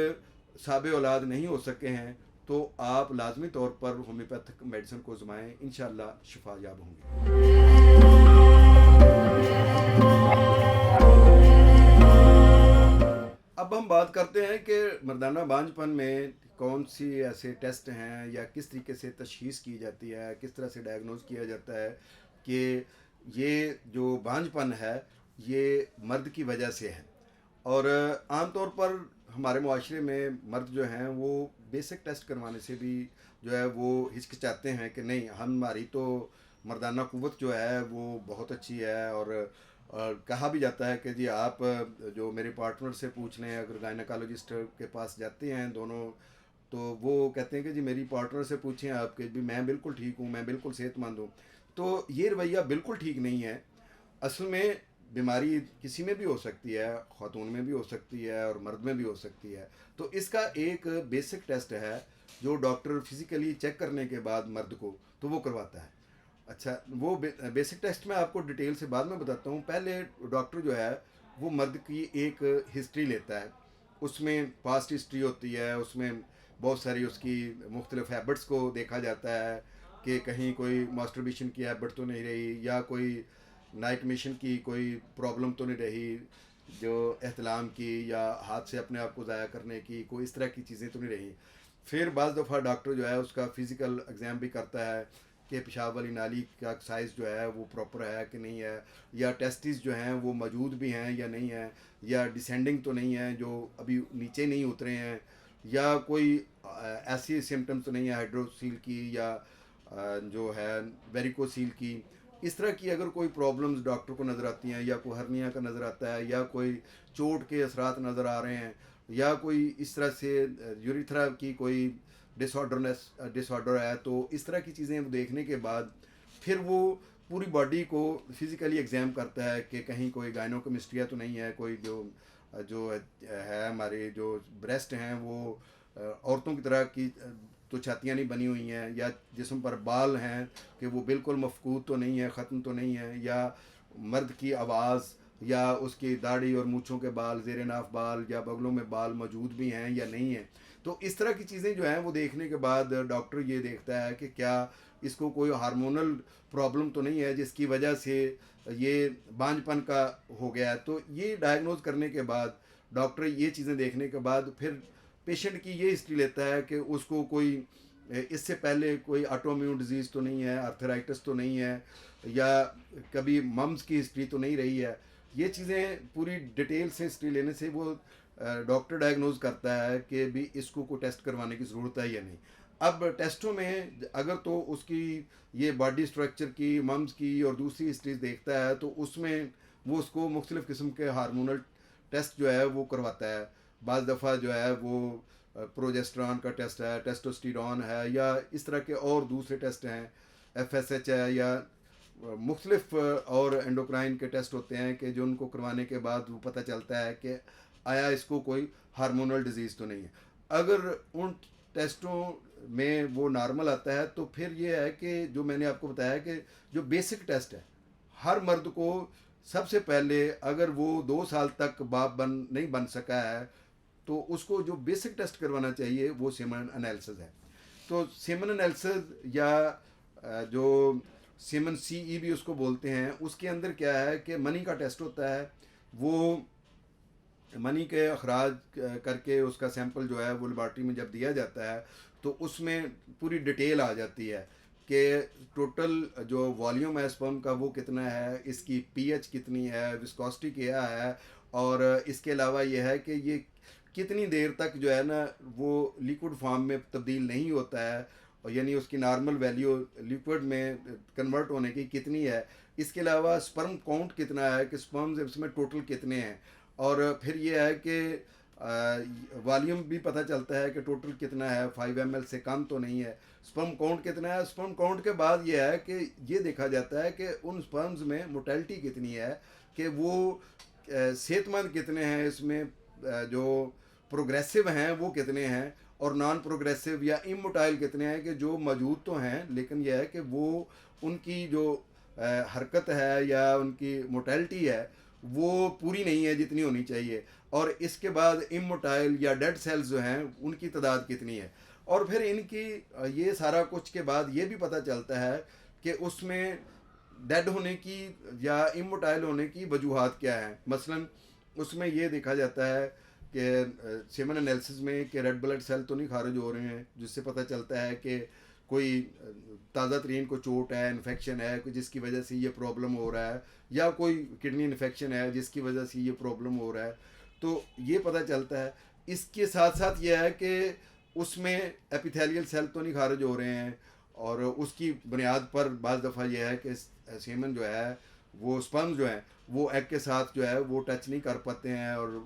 [SPEAKER 1] साबे औलाद नहीं हो सके हैं, तो आप लाजमी तौर पर होम्योपैथिक मेडिसिन को आजमाएं, इंशाअल्लाह शिफा याब होंगे। अब हम बात करते हैं कि मर्दाना बांझपन में कौन सी ऐसे टेस्ट हैं या किस तरीके से तशख़ीस की जाती है, किस तरह से डायग्नोज किया जाता है कि ये जो बांझपन है ये मर्द की वजह से है। और आम तौर पर हमारे मुआशरे में मर्द जो हैं वो बेसिक टेस्ट करवाने से भी जो है वो हिचकिचाते हैं कि नहीं, हमारी तो मर्दाना क़ुव्वत जो है वो बहुत अच्छी है। और कहा भी जाता है कि जी आप जो मेरे पार्टनर से पूछ लें, अगर गायनेकोलॉजिस्ट के पास जाते हैं दोनों, तो वो कहते हैं कि जी मेरी पार्टनर से पूछें आपके भी, मैं बिल्कुल ठीक हूँ, मैं बिल्कुल सेहतमंद हूँ। तो ये रवैया बिल्कुल ठीक नहीं है। असल में बीमारी किसी में भी हो सकती है, ख़ातून में भी हो सकती है और मर्द में भी हो सकती है। तो इसका एक बेसिक टेस्ट है जो डॉक्टर फिज़िकली चेक करने के बाद मर्द को तो वो करवाता है। अच्छा, वो बेसिक टेस्ट मैं आपको डिटेल से बाद में बताता हूँ। पहले डॉक्टर जो है वो मर्द की एक हिस्ट्री लेता है। उसमें पास्ट हिस्ट्री होती है, उसमें बहुत सारी उसकी मुख्तलिफ हैबिट्स को देखा जाता है कि कहीं कोई मास्टरबेशन की हैबिट तो नहीं रही, या कोई नाइट मिशन की कोई प्रॉब्लम तो नहीं रही, जो एहतलाम की या हाथ से अपने आप को ज़ाया करने की कोई इस तरह की चीज़ें तो नहीं रही। फिर बाज़ दफ़ा डॉक्टर जो है उसका फ़िज़िकल एग्ज़ाम भी करता है कि पेशाब वाली नाली का साइज़ जो है वो प्रॉपर है कि नहीं है, या टेस्टिस जो हैं वो मौजूद भी हैं या नहीं है, या डिसेंडिंग तो नहीं है जो अभी नीचे नहीं उतरे हैं, या कोई ऐसी सिम्टम्स तो नहीं है हाइड्रोसील की या जो है वेरिकोसील की। इस तरह की अगर कोई प्रॉब्लम्स डॉक्टर को नज़र आती हैं, या कोई हर्निया का नज़र आता है, या कोई चोट के असरात नज़र आ रहे हैं, या कोई इस तरह से यूरिथ्रा की कोई डिसऑर्डर है, तो इस तरह की चीज़ें देखने के बाद फिर वो पूरी बॉडी को फिज़िकली एग्ज़ाम करता है कि कहीं कोई गायनोकेमिस्ट्रिया तो नहीं है, कोई जो जो है हमारे जो ब्रेस्ट हैं वो औरतों की तरह की तो छातियाँ नहीं बनी हुई हैं, या जिस्म पर बाल हैं कि वो बिल्कुल मफकूद तो नहीं है, ख़त्म तो नहीं है, या मर्द की आवाज़ या उसकी दाढ़ी और मूँछों के बाल, ज़ेर नाफ बाल या बगलों में बाल मौजूद भी हैं या नहीं हैं। तो इस तरह की चीज़ें जो हैं वो देखने के बाद डॉक्टर ये देखता है कि क्या इसको कोई हार्मोनल प्रॉब्लम तो नहीं है जिसकी वजह से ये बांझपन का हो गया है। तो ये डायग्नोज करने के बाद डॉक्टर ये चीज़ें देखने के बाद फिर पेशेंट की ये हिस्ट्री लेता है कि उसको कोई इससे पहले कोई ऑटोइम्यून डिजीज़ तो नहीं है, आर्थराइटिस तो नहीं है, या कभी मम्स की हिस्ट्री तो नहीं रही है। ये चीज़ें पूरी डिटेल से हिस्ट्री लेने से वो डॉक्टर डायग्नोज करता है कि भी इसको कोई टेस्ट करवाने की ज़रूरत है या नहीं। अब टेस्टों में अगर तो उसकी ये बॉडी स्ट्रक्चर की, मम्स की और दूसरी हिस्ट्रीज देखता है, तो उसमें वो उसको मुख्तलिफ़ किस्म के हार्मोनल टेस्ट जो है वो करवाता है। बाज़ दफ़ा जो है वो प्रोजेस्टेरॉन का टेस्ट है, टेस्टोस्टेरॉन है, या इस तरह के और दूसरे टेस्ट हैं, FSH है, या मुख्तलिफ और एंडोक्राइन के टेस्ट होते हैं कि जो उनको करवाने के बाद वो पता चलता है कि आया इसको कोई हार्मोनल डिजीज़ तो नहीं है। अगर उन टेस्टों में वो नॉर्मल आता है तो फिर ये है कि जो मैंने आपको बताया कि जो बेसिक टेस्ट है हर मर्द को, सबसे पहले अगर वो 2 साल तक बाप नहीं बन सका है तो उसको जो बेसिक टेस्ट करवाना चाहिए वो सेमन एनालिसिस है। तो सेमन एनालिसिस या जो सेमन CE भी उसको बोलते हैं, उसके अंदर क्या है कि मनी का टेस्ट होता है। वो मनी के अखराज करके उसका सैंपल जो है वो लेबॉर्ट्री में जब दिया जाता है तो उसमें पूरी डिटेल आ जाती है कि टोटल जो वॉल्यूम है स्पर्म का वो कितना है, इसकी pH कितनी है, विस्कोसिटी क्या है, और इसके अलावा ये है कि ये कितनी देर तक जो है ना वो लिक्विड फॉर्म में तब्दील नहीं होता है, और यानी उसकी नॉर्मल वैल्यू लिक्विड में कन्वर्ट होने की कितनी है। इसके अलावा स्पर्म काउंट कितना है कि स्पर्म्स इसमें टोटल कितने हैं, और फिर ये है कि वॉल्यूम भी पता चलता है कि टोटल कितना है, 5 ml से कम तो नहीं है। स्पर्म काउंट कितना है, स्पर्म काउंट के बाद ये है कि ये देखा जाता है कि उन स्पर्म्स में मोटेलिटी कितनी है, कि वो सेहतमंद कितने हैं, इसमें जो प्रोग्रेसिव हैं वो कितने हैं, और नॉन प्रोग्रेसिव या इमोटाइल कितने हैं कि जो मौजूद तो हैं लेकिन यह है कि वो उनकी जो हरकत है या उनकी मोटेलिटी है वो पूरी नहीं है जितनी होनी चाहिए। और इसके बाद इमोटाइल या डेड सेल्स जो हैं उनकी तादाद कितनी है, और फिर इनकी ये सारा कुछ के बाद ये भी पता चलता है कि उसमें डेड होने की या इमोटाइल होने की वजूहात क्या हैं। मसलन उसमें ये देखा जाता है कि सेमन एनालिसिस में कि रेड ब्लड सेल तो नहीं खारिज हो रहे हैं, जिससे पता चलता है कि कोई ताज़ा तरीन को चोट है, इन्फेक्शन है जिसकी वजह से ये प्रॉब्लम हो रहा है, या कोई किडनी इन्फेक्शन है जिसकी वजह से ये प्रॉब्लम हो रहा है, तो ये पता चलता है। इसके साथ साथ ये है कि उसमें एपिथेलियल सेल तो नहीं खारिज हो रहे हैं, और उसकी बुनियाद पर बाज़ दफ़ा यह है कि सीमन जो है वो स्पर्म जो है वो एग के साथ जो है वो टच नहीं कर पाते हैं, और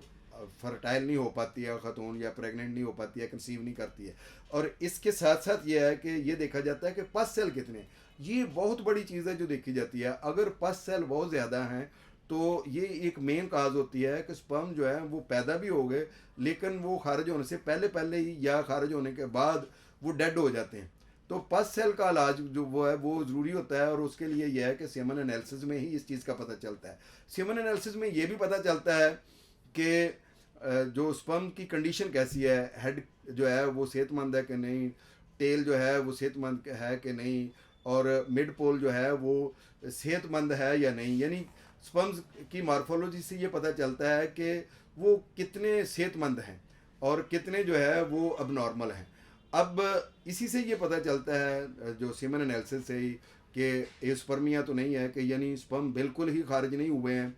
[SPEAKER 1] फर्टाइल नहीं हो पाती है ख़तून, या प्रेग्नेंट नहीं हो पाती है, कंसीव नहीं करती है। और इसके साथ साथ ये है कि ये देखा जाता है कि पस सेल कितने, ये बहुत बड़ी चीज़ है जो देखी जाती है। अगर पस सेल बहुत ज़्यादा हैं तो ये एक मेन काज होती है कि स्पर्म जो है वो पैदा भी हो गए, लेकिन वो खारिज होने से पहले पहले ही या खारिज होने के बाद वो डेड हो जाते हैं। तो पस सेल का इलाज जो वो है वो ज़रूरी होता है, और उसके लिए यह है कि सेमन एनालिसिस में ही इस चीज़ का पता चलता है। सेमन एनालिसिस में ये भी पता चलता है कि जो स्पर्म की कंडीशन कैसी है, हेड जो है वो सेहतमंद है कि नहीं, टेल जो है वो सेहतमंद है कि नहीं, और मिड पोल जो है वो सेहतमंद है या नहीं। यानी स्पर्म्स की मार्फोलॉजी से ये पता चलता है कि वो कितने सेहतमंद हैं और कितने जो है वो अब नॉर्मल हैं। अब इसी से ये पता चलता है जो सीमन एनालिसिस से ही कि एस्पर्मिया तो नहीं है, कि यानी स्पर्म बिल्कुल ही खारिज नहीं हुए हैं,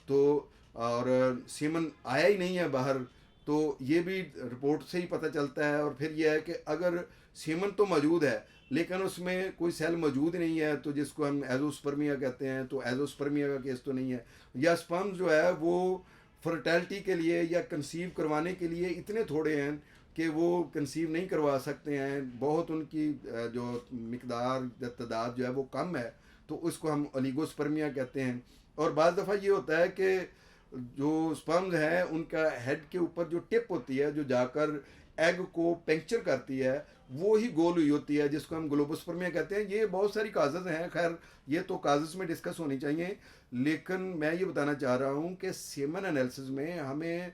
[SPEAKER 1] तो और सीमन आया ही नहीं है बाहर, तो ये भी रिपोर्ट से ही पता चलता है। और फिर यह है कि अगर सीमन तो मौजूद है लेकिन उसमें कोई सेल मौजूद नहीं है, तो जिसको हम एजोस्पर्मिया कहते हैं, तो एजोस्पर्मिया का केस तो नहीं है, या स्पर्म जो है वो फर्टिलिटी के लिए या कंसीव करवाने के लिए इतने थोड़े हैं कि वो कंसीव नहीं करवा सकते हैं, बहुत उनकी जो मिकदार या तादाद जो है वो कम है, तो उसको हम ओलिगोस्पर्मिया कहते हैं। और बाज़ दफ़ा ये होता है कि जो स्पर्म्स हैं उनका हेड के ऊपर जो टिप होती है जो जाकर एग को पंक्चर करती है, वो ही गोल हुई होती है, जिसको हम ग्लोबोस्पर्मिया कहते हैं। ये बहुत सारी काजेज़ हैं, खैर ये तो काजेज़ में डिस्कस होनी चाहिए, लेकिन मैं ये बताना चाह रहा हूँ कि सेमन एनालिसिस में हमें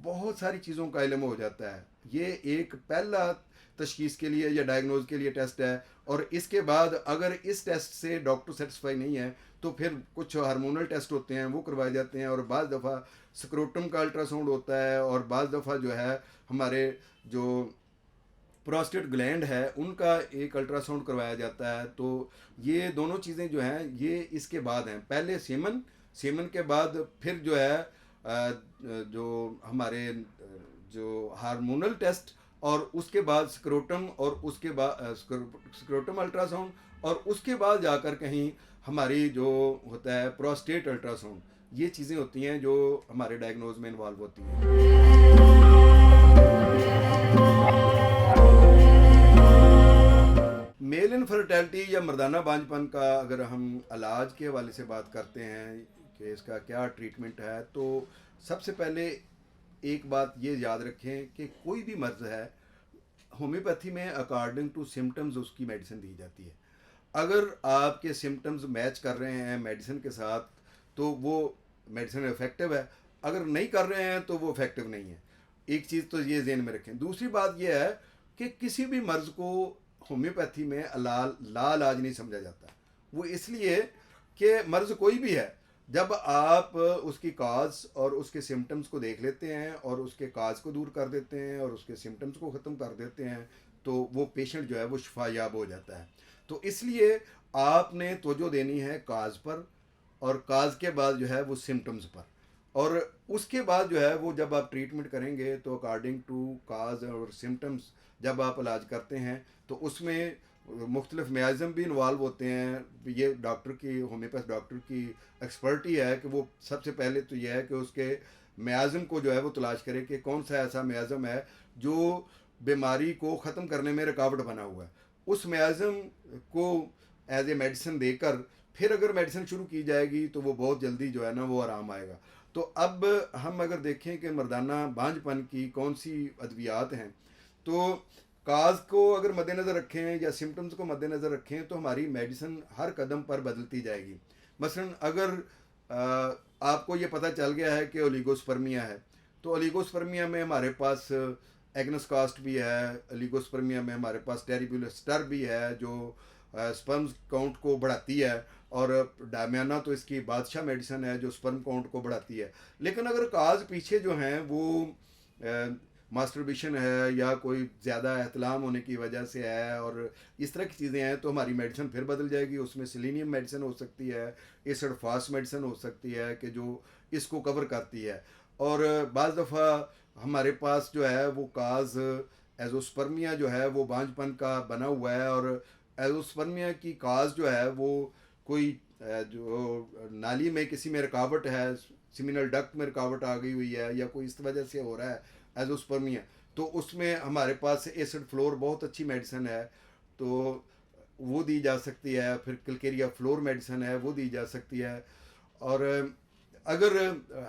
[SPEAKER 1] बहुत सारी चीज़ों का इल्म हो जाता है। ये एक पहला तशखीस के लिए या डायग्नोज के लिए टेस्ट है, और इसके बाद अगर इस टेस्ट से डॉक्टर सेटिस्फाई नहीं है तो फिर कुछ हार्मोनल टेस्ट होते हैं वो करवाए जाते हैं, और बाज़ दफ़ा स्क्रोटम का अल्ट्रासाउंड होता है, और बाज़ दफ़ा जो है हमारे जो प्रोस्टेट ग्लैंड है उनका एक अल्ट्रासाउंड करवाया जाता है। तो ये दोनों चीज़ें जो हैं ये इसके बाद हैं, पहले सीमन, सीमन के बाद फिर जो है जो हमारे जो हार्मोनल टेस्ट, और उसके बाद स्क्रोटम, और उसके बाद स्क्रोटम अल्ट्रासाउंड, और उसके बाद जाकर कहीं हमारी जो होता है प्रोस्टेट अल्ट्रासाउंड। ये चीज़ें होती हैं जो हमारे डायग्नोज में इन्वॉल्व होती हैं। मेल इनफर्टिलिटी या मर्दाना बांझपन का अगर हम इलाज के हवाले से बात करते हैं कि इसका क्या ट्रीटमेंट है, तो सबसे पहले एक बात ये याद रखें कि कोई भी मर्ज़ है होम्योपैथी में अकॉर्डिंग टू सिम्टम्स उसकी मेडिसिन दी जाती है। अगर आपके सिम्टम्स मैच कर रहे हैं मेडिसिन के साथ तो वो मेडिसिन इफ़ेक्टिव है, अगर नहीं कर रहे हैं तो वो इफ़ेक्टिव नहीं है। एक चीज़ तो ये ज़हन में रखें। दूसरी बात ये है कि किसी भी मर्ज़ को होम्योपैथी में लाइलाज नहीं समझा जाता। वो इसलिए कि मर्ज़ कोई भी है, जब आप उसकी काज और उसके सिम्टम्स को देख लेते हैं और उसके काज को दूर कर देते हैं और उसके सिम्टम्स को ख़त्म कर देते हैं, तो वो पेशेंट जो है वो शिफायाब हो जाता है। तो इसलिए आपने तवज्जो देनी है काज पर, और काज के बाद जो है वो सिम्टम्स पर, और उसके बाद जो है वो जब आप ट्रीटमेंट करेंगे तो अकॉर्डिंग टू काज और सिम्टम्स जब आप इलाज करते हैं तो उसमें मुख्तलिफ मेकानिज़म भी इन्वॉल्व होते हैं। ये डॉक्टर की, होम्योपैथ डॉक्टर की एक्सपर्टी है कि वो सबसे पहले तो यह है कि उसके मेकानिज़म को जो है वो तलाश करे कि कौन सा ऐसा मेकानिज़म है जो बीमारी को ख़त्म करने में रुकावट बना हुआ है। उस मेकानिज़म को एज ए मेडिसिन देकर फिर अगर मेडिसिन शुरू की जाएगी तो वो बहुत जल्दी जो है ना वो आराम आएगा। तो अब हम अगर देखें कि मर्दाना बांझपन की कौन सी अद्वियात हैं, तो काज को अगर मद्देनज़र रखें या सिम्टम्स को मद्देनज़र रखें तो हमारी मेडिसिन हर कदम पर बदलती जाएगी। मसलन अगर आपको ये पता चल गया है कि ओलिगोस्पर्मिया है, तो ओलिगोस्पर्मिया में हमारे पास एग्नस कास्ट भी है, ओलिगोस्पर्मिया में हमारे पास टेरिब्यूलस्टर भी है जो स्पर्म्स काउंट को बढ़ाती है, और डायमियाना तो इसकी बादशाह मेडिसिन है जो स्पर्म काउंट को बढ़ाती है। लेकिन अगर काज पीछे जो हैं वो मास्टरबेशन है या कोई ज़्यादा एहतलाम होने की वजह से है और इस तरह की चीज़ें हैं, तो हमारी मेडिसिन फिर बदल जाएगी। उसमें सेलेनियम मेडिसिन हो सकती है, एसिड फास्ट मेडिसिन हो सकती है कि जो इसको कवर करती है। और बाज़ दफ़ा हमारे पास जो है वो काज एजोस्पर्मिया जो है वो बांझपन का बना हुआ है, और एजोस्पर्मिया की काज जो है वो कोई जो नाली में किसी में रुकावट है, सिमिनल डक्ट में रुकावट आ गई हुई है, या कोई इस वजह से हो रहा है एजोस्पर्मिया, तो उसमें हमारे पास एसिड फ्लोर बहुत अच्छी मेडिसिन है, तो वो दी जा सकती है। फिर कलकेरिया फ्लोर मेडिसिन है, वो दी जा सकती है। और अगर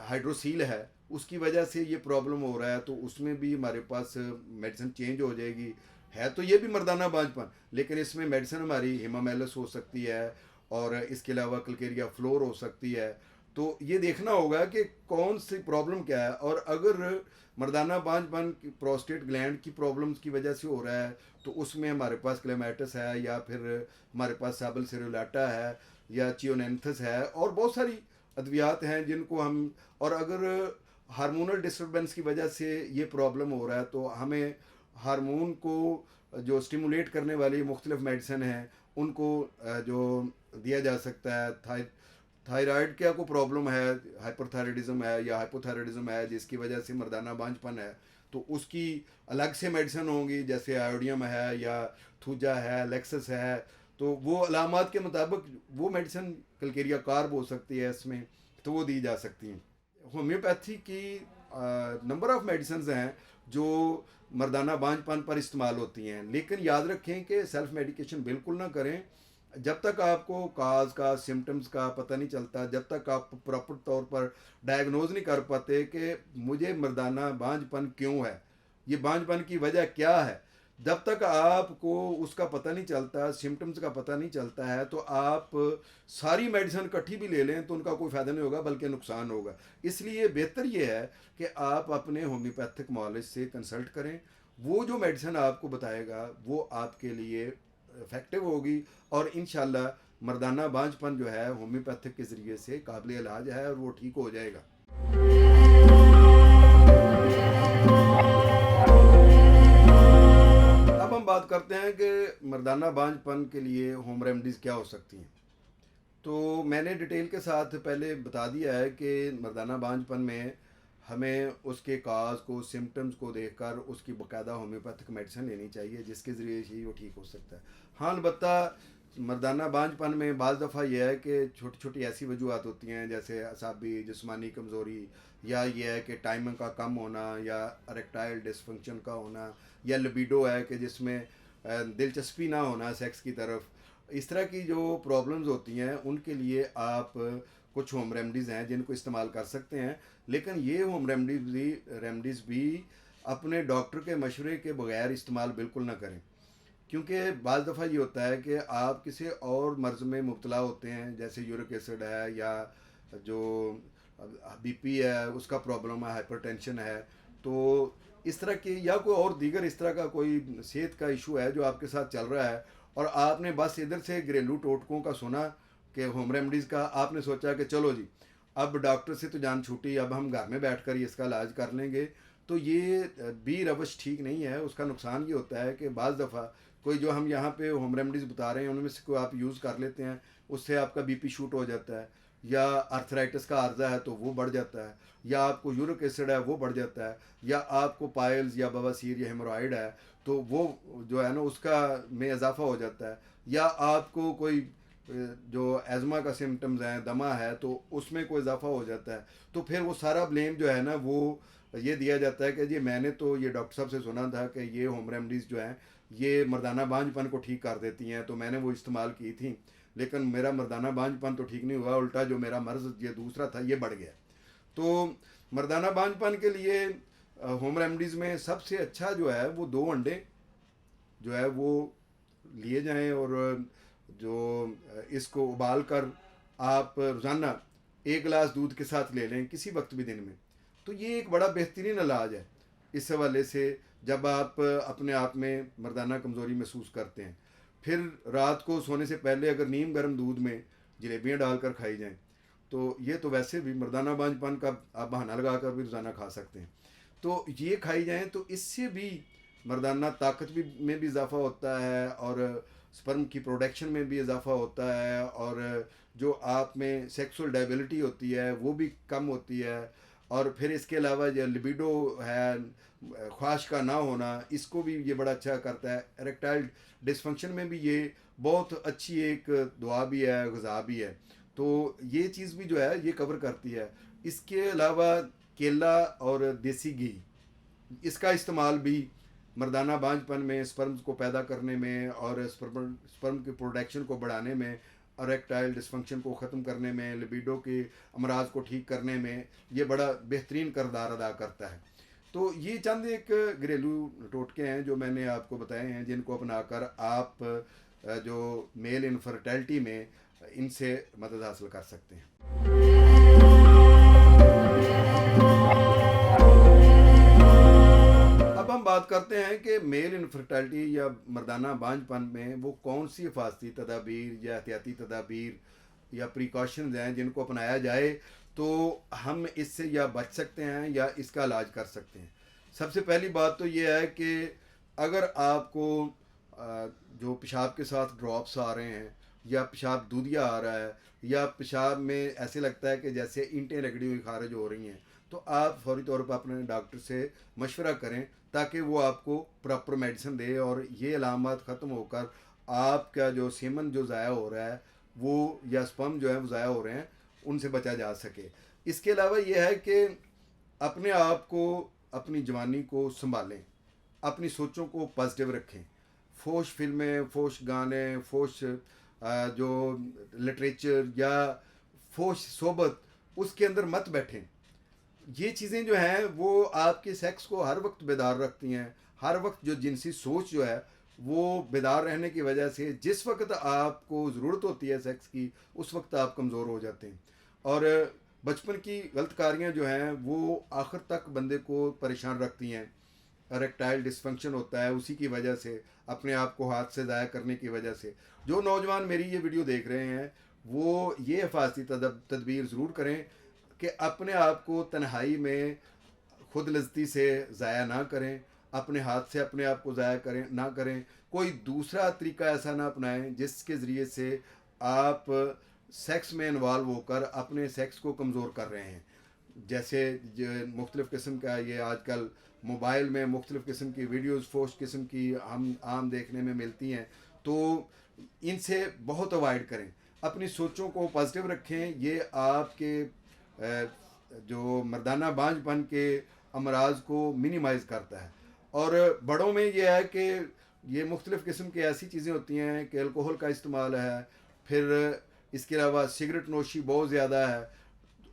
[SPEAKER 1] हाइड्रोसील है उसकी वजह से ये प्रॉब्लम हो रहा है, तो उसमें भी हमारे पास मेडिसिन चेंज हो जाएगी। है तो ये भी मर्दाना बांझपन, लेकिन इसमें मेडिसिन हमारी हिमामेलस हो सकती है, और इसके अलावा कलकेरिया फ्लोर हो सकती है। तो ये देखना होगा कि कौन सी प्रॉब्लम क्या है, और अगर मर्दाना बांझपन प्रोस्टेट ग्लैंड की प्रॉब्लम्स की वजह से हो रहा है, तो उसमें हमारे पास क्लेमाइटिस है, या फिर हमारे पास साबल सेरुलाटा है, या चियोनेंथस है, और बहुत सारी अद्वियात हैं जिनको हम, और अगर हार्मोनल डिस्टर्बेंस की वजह से ये प्रॉब्लम हो रहा है, तो हमें हार्मोन को जो स्टिमुलेट करने वाली मुख्तलिफ मेडिसिन हैं उनको जो दिया जा सकता है। थायराइड क्या को प्रॉब्लम है, हाइपरथायराइडिज्म है या हाइपोथायराइडिज्म है जिसकी वजह से मर्दाना बांझपन है, तो उसकी अलग से मेडिसिन होंगी, जैसे आयोडियम है या थूजा है, लेक्सस है। तो वो अलामात के मुताबिक वो मेडिसिन कलकेरिया कार्ब हो सकती है इसमें, तो वो दी जा सकती हैं। होम्योपैथी की नंबर ऑफ़ मेडिसिन हैं जो मर्दाना बांझपन पर इस्तेमाल होती हैं, लेकिन याद रखें कि सेल्फ मेडिकेशन बिल्कुल ना करें जब तक आपको काज का, सिम्टम्स का पता नहीं चलता, जब तक आप प्रॉपर तौर पर डायग्नोज नहीं कर पाते कि मुझे मर्दाना बांझपन क्यों है, ये बांझपन की वजह क्या है। जब तक आपको उसका पता नहीं चलता, सिम्टम्स का पता नहीं चलता है, तो आप सारी मेडिसिन इकट्ठी भी ले लें तो उनका कोई फ़ायदा नहीं होगा, बल्कि नुकसान होगा। इसलिए बेहतर ये है कि आप अपने होम्योपैथिक मॉलिज से कंसल्ट करें। वो जो मेडिसिन आपको बताएगा वो आपके लिए इफ़ेक्टिव होगी, और इंशाल्लाह मर्दाना बांझपन जो है होम्योपैथिक के ज़रिए से काबिल इलाज है, और वो ठीक हो जाएगा। अब हम बात करते हैं कि मर्दाना बांझपन के लिए होम रेमडीज़ क्या हो सकती हैं। तो मैंने डिटेल के साथ पहले बता दिया है कि मर्दाना बांझपन में हमें उसके काज को, सिम्टम्स को देखकर उसकी बाकायदा होम्योपैथिक मेडिसिन लेनी चाहिए, जिसके ज़रिए ही वो ठीक हो सकता है। हाँ, अलबत्ता मर्दाना बांझपन में बाज़ दफ़ा यह है कि छोटी छोटी ऐसी वजूहत होती हैं, जैसे असाबी जिस्मानी कमज़ोरी, या ये है कि टाइमिंग का कम होना, या अरेक्टाइल डिसफंक्शन का होना, या लिबिडो है कि जिसमें दिलचस्पी ना होना सेक्स की तरफ। इस तरह की जो प्रॉब्लम्स होती हैं उनके लिए आप कुछ होम रेमडीज़ हैं जिनको इस्तेमाल कर सकते हैं, लेकिन ये होम रेमडीज़ भी अपने डॉक्टर के मशवरे के बगैर इस्तेमाल बिल्कुल ना करें, क्योंकि बाज़ दफ़ा ये होता है कि आप किसी और मर्ज़ में मुब्तला होते हैं, जैसे यूरिक एसिड है, या जो बीपी है उसका प्रॉब्लम है, हाइपरटेंशन है, तो इस तरह की, या कोई और दीगर इस तरह का कोई सेहत का इशू है जो आपके साथ चल रहा है, और आपने बस इधर से घरेलू टोटकों का सुना कि होम रेमडीज़ का, आपने सोचा कि चलो जी अब डॉक्टर से तो जान छूटी, अब हम घर में बैठ कर ही इसका इलाज कर लेंगे। तो ये भी रवश ठीक नहीं है। उसका नुकसान ये होता है कि बाज़ दफ़ा कोई जो हम यहाँ पे होम रेमडीज़ बता रहे हैं उनमें से कोई आप यूज़ कर लेते हैं, उससे आपका बीपी शूट हो जाता है, या अर्थराइटिस का आर्जा है तो वो बढ़ जाता है, या आपको यूरिक एसिड है वो बढ़ जाता है, या आपको पाइल्स या बवासीर या हेमोरॉइड है तो वो जो है ना उसका में इजाफा हो जाता है, या आपको कोई जो एज़मा का सिम्टम्स हैं, दमा है, तो उसमें कोई इजाफा हो जाता है। तो फिर वो सारा ब्लेम जो है ना वो ये दिया जाता है कि जी मैंने तो ये डॉक्टर साहब से सुना था कि ये होम रेमडीज़ जो हैं ये मर्दाना बांझपन को ठीक कर देती हैं, तो मैंने वो इस्तेमाल की थी, लेकिन मेरा मर्दाना बांझपन तो ठीक नहीं हुआ, उल्टा जो मेरा मर्ज़ ये दूसरा था ये बढ़ गया। तो मर्दाना बांझपन के लिए होम रेमडीज़ में सबसे अच्छा जो है वो 2 अंडे जो है वो लिए जाएं, और जो इसको उबाल कर आप रोज़ाना 1 गिलास दूध के साथ ले लें किसी वक्त भी दिन में, तो ये एक बड़ा बेहतरीन इलाज है इस हवाले से। जब आप अपने आप में मर्दाना कमज़ोरी महसूस करते हैं, फिर रात को सोने से पहले अगर नीम गर्म दूध में जलेबियाँ डालकर खाई जाएं, तो ये तो वैसे भी मर्दाना बांझपन का आप बहाना लगा कर भी रोज़ाना खा सकते हैं। तो ये खाई जाएं तो इससे भी मर्दाना ताकत भी में भी इजाफा होता है, और स्पर्म की प्रोडक्शन में भी इजाफा होता है, और जो आप में सेक्सुअल डायबिलिटी होती है वो भी कम होती है, और फिर इसके अलावा जो लिबिडो है, ख्वाहिश का ना होना, इसको भी ये बड़ा अच्छा करता है। इरेक्टाइल डिसफंक्शन में भी ये बहुत अच्छी एक दुआ भी है, ग़िज़ा भी है। तो ये चीज़ भी जो है ये कवर करती है। इसके अलावा केला और देसी घी, इसका इस्तेमाल भी मर्दाना बांझपन में, स्पर्म्स को पैदा करने में और स्पर्म की प्रोडक्शन को बढ़ाने में, इरेक्टाइल डिसफंक्शन को ख़त्म करने में, लिबिडो के अमराज को ठीक करने में ये बड़ा बेहतरीन किरदार अदा करता है। तो ये चंद एक घरेलू टोटके हैं जो मैंने आपको बताए हैं, जिनको अपनाकर आप जो मेल इनफर्टिलिटी में इनसे मदद हासिल कर सकते हैं। अब हम बात करते हैं कि मेल इनफर्टिलिटी या मर्दाना बांझपन में वो कौन सी हिफाजती तदाबीर या एहतियाती तदाबीर या प्रिकॉशंस हैं जिनको अपनाया जाए तो हम इससे या बच सकते हैं या इसका इलाज कर सकते हैं। सबसे पहली बात तो ये है कि अगर आपको जो पेशाब के साथ ड्रॉप्स आ रहे हैं या पेशाब दूधिया आ रहा है या पेशाब में ऐसे लगता है कि जैसे ईंटें रगड़ी हुई खारिज हो रही हैं, तो आप फौरी तौर पर अपने डॉक्टर से मशवरा करें ताकि वो आपको प्रॉपर मेडिसिन दे और ये अलामत ख़त्म होकर आपका जो सेमन जो ज़ाया हो रहा है वो या स्पर्म जो है वो ज़ाया हो रहे हैं, उनसे बचा जा सके। इसके अलावा ये है कि अपने आप को, अपनी जवानी को संभालें, अपनी सोचों को पॉजिटिव रखें। फोश फिल्में, फोश गाने, फोश जो लिटरेचर या फोश सोबत, उसके अंदर मत बैठें। ये चीज़ें जो हैं वो आपके सेक्स को हर वक्त बेदार रखती हैं। हर वक्त जो जिनसी सोच जो है वो बेदार रहने की वजह से जिस वक्त आपको ज़रूरत होती है सेक्स की, उस वक्त आप कमज़ोर हो जाते हैं। और बचपन की गलत कारियाँ जो हैं वो आखिर तक बंदे को परेशान रखती हैं। इरेक्टाइल डिसफंक्शन होता है उसी की वजह से, अपने आप को हाथ से ज़ाया करने की वजह से। जो नौजवान मेरी ये वीडियो देख रहे हैं वो ये हिफाजती तदबीर ज़रूर करें कि अपने आप को तन्हाई में खुद लज्जती से ज़ाया ना करें, अपने हाथ से अपने आप को ज़ाया करें ना करें। कोई दूसरा तरीका ऐसा ना अपनाएं जिसके ज़रिए से आप सेक्स में इन्वॉल्व होकर अपने सेक्स को कमज़ोर कर रहे हैं। जैसे मुख्तलिफ़ किस्म का ये आजकल मोबाइल में मुख्तलिफ़ किस्म की वीडियोज़, फोश किस्म की हम आम देखने में मिलती हैं, तो इनसे बहुत अवॉइड करें। अपनी सोचों को पॉजिटिव रखें। ये आपके जो मर्दाना बांझपन के अमराज को मिनिमाइज़ करता है। और बड़ों में ये है कि ये मुख्तलिफ़ किस्म की ऐसी चीज़ें होती हैं कि अल्कोहल का इस्तेमाल है, फिर इसके अलावा सिगरेट नोशी बहुत ज़्यादा है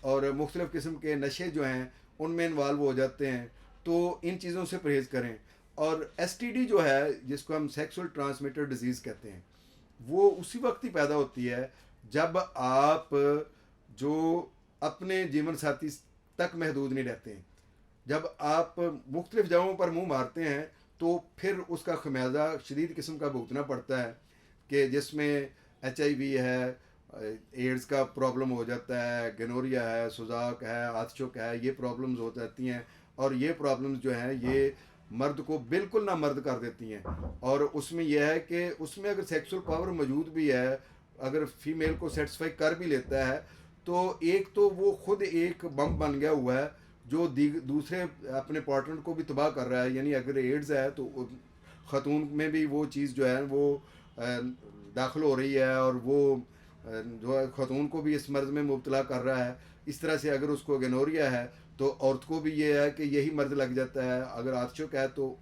[SPEAKER 1] और मुख्तलिफ़ किस्म के नशे जो हैं उनमें इन्वॉल्व हो जाते हैं। तो इन चीज़ों से परहेज़ करें। और STD जो है, जिसको हम सेक्सुअल ट्रांसमिटेड डिजीज़ कहते हैं, वो उसी वक्त ही पैदा होती है जब आप जो अपने जीवन साथी तक महदूद नहीं रहते हैं। जब आप मुख्तलिफ़ जगहों पर मुंह मारते हैं तो फिर उसका खमियाजा शदीद किस्म का भुगतना पड़ता है कि जिसमें HIV है, एड्स का प्रॉब्लम हो जाता है, गनोरिया है, सुजाक है, आतशुक है, ये प्रॉब्लम्स हो जाती हैं। और ये प्रॉब्लम्स जो हैं ये मर्द को बिल्कुल ना मर्द कर देती हैं। और उसमें यह है कि उसमें अगर सेक्सुअल पावर मौजूद भी है, अगर फीमेल को सेटिस्फाई कर भी लेता है, तो एक तो वो खुद एक बम बन गया हुआ है जो दूसरे अपने पार्टनर को भी तबाह कर रहा है। यानी अगर एड्स है तो ख़तून में भी वो चीज़ जो है वो दाखिल हो रही है और वो जो है ख़तून को भी इस मर्ज़ में मुब्तला कर रहा है। इस तरह से अगर उसको गनोरिया है तो औरत को भी ये है कि यही मर्ज़ लग जाता है, अगर आतशुक है तो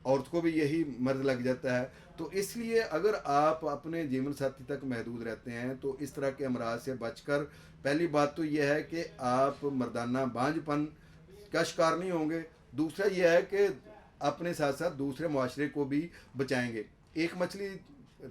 [SPEAKER 1] औरत को भी यही मर्ज़ लग जाता है। तो इसलिए अगर आप अपने जीवन साथी तक महदूद रहते हैं तो इस तरह के अमराज से बचकर, पहली बात तो यह है कि आप मर्दाना बांझपन का शिकार नहीं होंगे। दूसरा यह है कि अपने साथ साथ दूसरे माशरे को भी बचाएंगे। एक मछली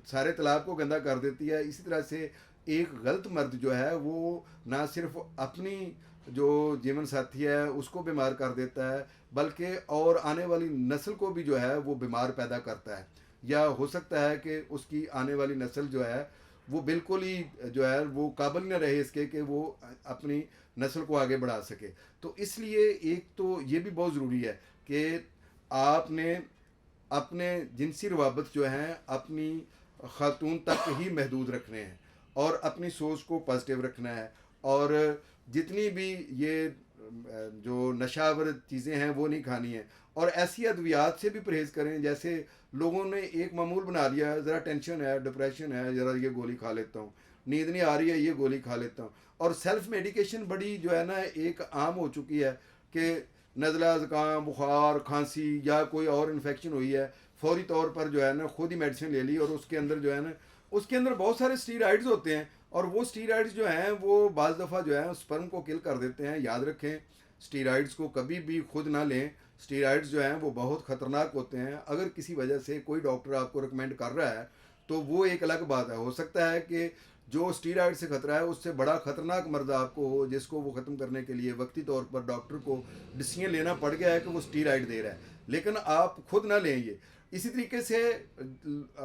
[SPEAKER 1] सारे तालाब को गंदा कर देती है, इसी तरह से एक गलत मर्द जो है वो ना सिर्फ अपनी जो जीवन साथी है उसको बीमार कर देता है, बल्कि और आने वाली नस्ल को भी जो है वो बीमार पैदा करता है। या हो सकता है कि उसकी आने वाली नस्ल जो है वो बिल्कुल ही जो है वो काबिल न रहे इसके कि वो अपनी नस्ल को आगे बढ़ा सके। तो इसलिए एक तो ये भी बहुत ज़रूरी है कि आपने अपने जिनसी रवाबत जो हैं अपनी ख़ातून तक ही महदूद रखने हैं और अपनी सोच को पॉजिटिव रखना है। और जितनी भी ये जो नशावर चीज़ें हैं वो नहीं खानी है, और ऐसी अद्वियात से भी परहेज़ करें। जैसे लोगों ने एक मामूल बना लिया है, ज़रा टेंशन है, डिप्रेशन है, ज़रा ये गोली खा लेता हूँ, नींद नहीं आ रही है, ये गोली खा लेता हूँ। और सेल्फ मेडिकेशन बड़ी जो है ना एक आम हो चुकी है कि नज़ला, ज़ुकाम, बुखार, खांसी या कोई और इन्फेक्शन हुई है, फौरी तौर पर जो है ना खुद ही मेडिसिन ले ली, और उसके अंदर जो है ना उसके अंदर बहुत सारे स्टीरॉइड्स होते हैं, और वो स्टीरॉइड्स जो हैं वो बाज़ दफ़ा जो है स्पर्म को किल कर देते हैं। याद रखें, स्टीरॉइड्स को कभी भी खुद ना लें। स्टीरॉइड्स जो हैं वो बहुत ख़तरनाक होते हैं। अगर किसी वजह से कोई डॉक्टर आपको रिकमेंड कर रहा है तो वो एक अलग बात है। हो सकता है कि जो स्टीरॉइड से खतरा है उससे बड़ा ख़तरनाक मर्ज आपको हो, जिसको वो ख़त्म करने के लिए वक्ती तौर पर डॉक्टर को डिसीजन लेना पड़ गया है कि वो स्टीरॉइड दे रहा है, लेकिन आप खुद ना लें ये। इसी तरीके से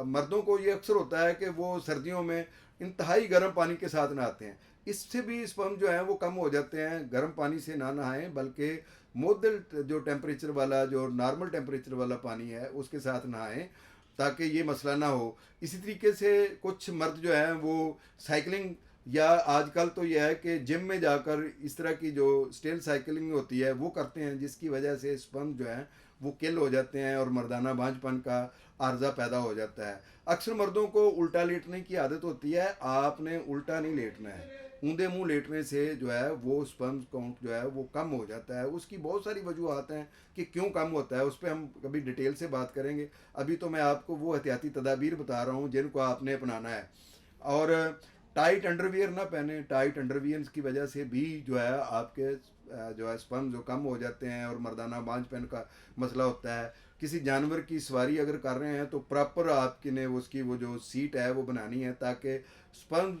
[SPEAKER 1] मर्दों को ये अक्सर होता है कि वो सर्दियों में इंतहाई गर्म पानी के साथ नहाते हैं। इससे भी स्पर्म जो है वो कम हो जाते हैं। गर्म पानी से ना नहाएं, बल्कि मुअद्दल जो टेम्परेचर वाला, जो नॉर्मल टेम्परेचर वाला पानी है उसके साथ नहाएं, ताकि ये मसला ना हो। इसी तरीके से कुछ मर्द जो हैं वो साइकिलिंग, या आजकल तो यह है कि जिम में जाकर इस तरह की जो स्टेल साइकिलिंग होती है वो करते हैं, जिसकी वजह से स्पर्म जो है वो किल हो जाते हैं और मर्दाना बांझपन का आर्जा पैदा हो जाता है। अक्सर मर्दों को उल्टा लेटने की आदत होती है। आपने उल्टा नहीं लेटना है। ऊंधे मुंह लेटने से जो है वो स्पर्म काउंट जो है वो कम हो जाता है। उसकी बहुत सारी वजूहत हैं कि क्यों कम होता है, उस पर हम कभी डिटेल से बात करेंगे। अभी तो मैं आपको वो एहतियाती तदाबीर बता रहा हूँ जिनको आपने अपनाना है। और टाइट अंडरवियर ना पहने। टाइट अंडरवियर की वजह से भी जो है आपके जो है स्पर्म जो कम हो जाते हैं और मर्दाना बांझपन का मसला होता है। किसी जानवर की सवारी अगर कर रहे हैं तो प्रॉपर आपकी ने उसकी वो जो सीट है वो बनानी है, ताकि स्पर्म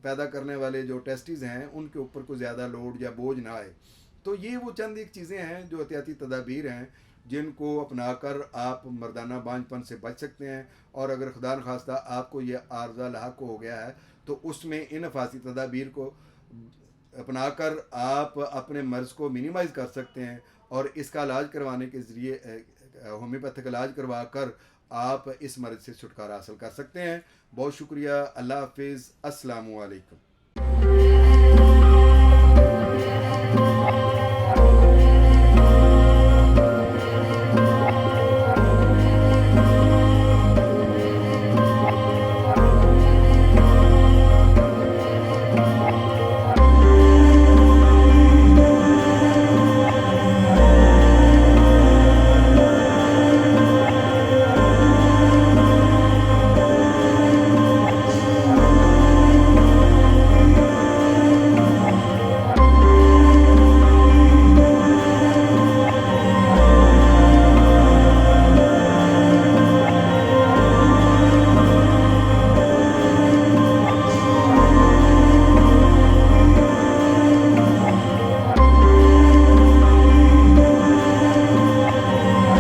[SPEAKER 1] पैदा करने वाले जो टेस्टिस हैं उनके ऊपर कोई ज़्यादा लोड या बोझ ना आए। तो ये वो चंद एक चीज़ें हैं जो एहतियाती तदाबीर हैं जिनको अपनाकर आप मर्दाना बांझपन से बच सकते हैं। और अगर खुदा न खास्ता आपको ये आर्जा लाक हो गया है तो उसमें इन हिफाजती तदाबीर को अपनाकर आप अपने मर्ज़ को मिनिमाइज़ कर सकते हैं, और इसका इलाज करवाने के ज़रिए होम्योपैथिक इलाज करवा कर आप इस मर्ज़ से छुटकारा हासिल कर सकते हैं। बहुत शुक्रिया। अल्लाह हाफिज़। अस्सलामु अलैकुम।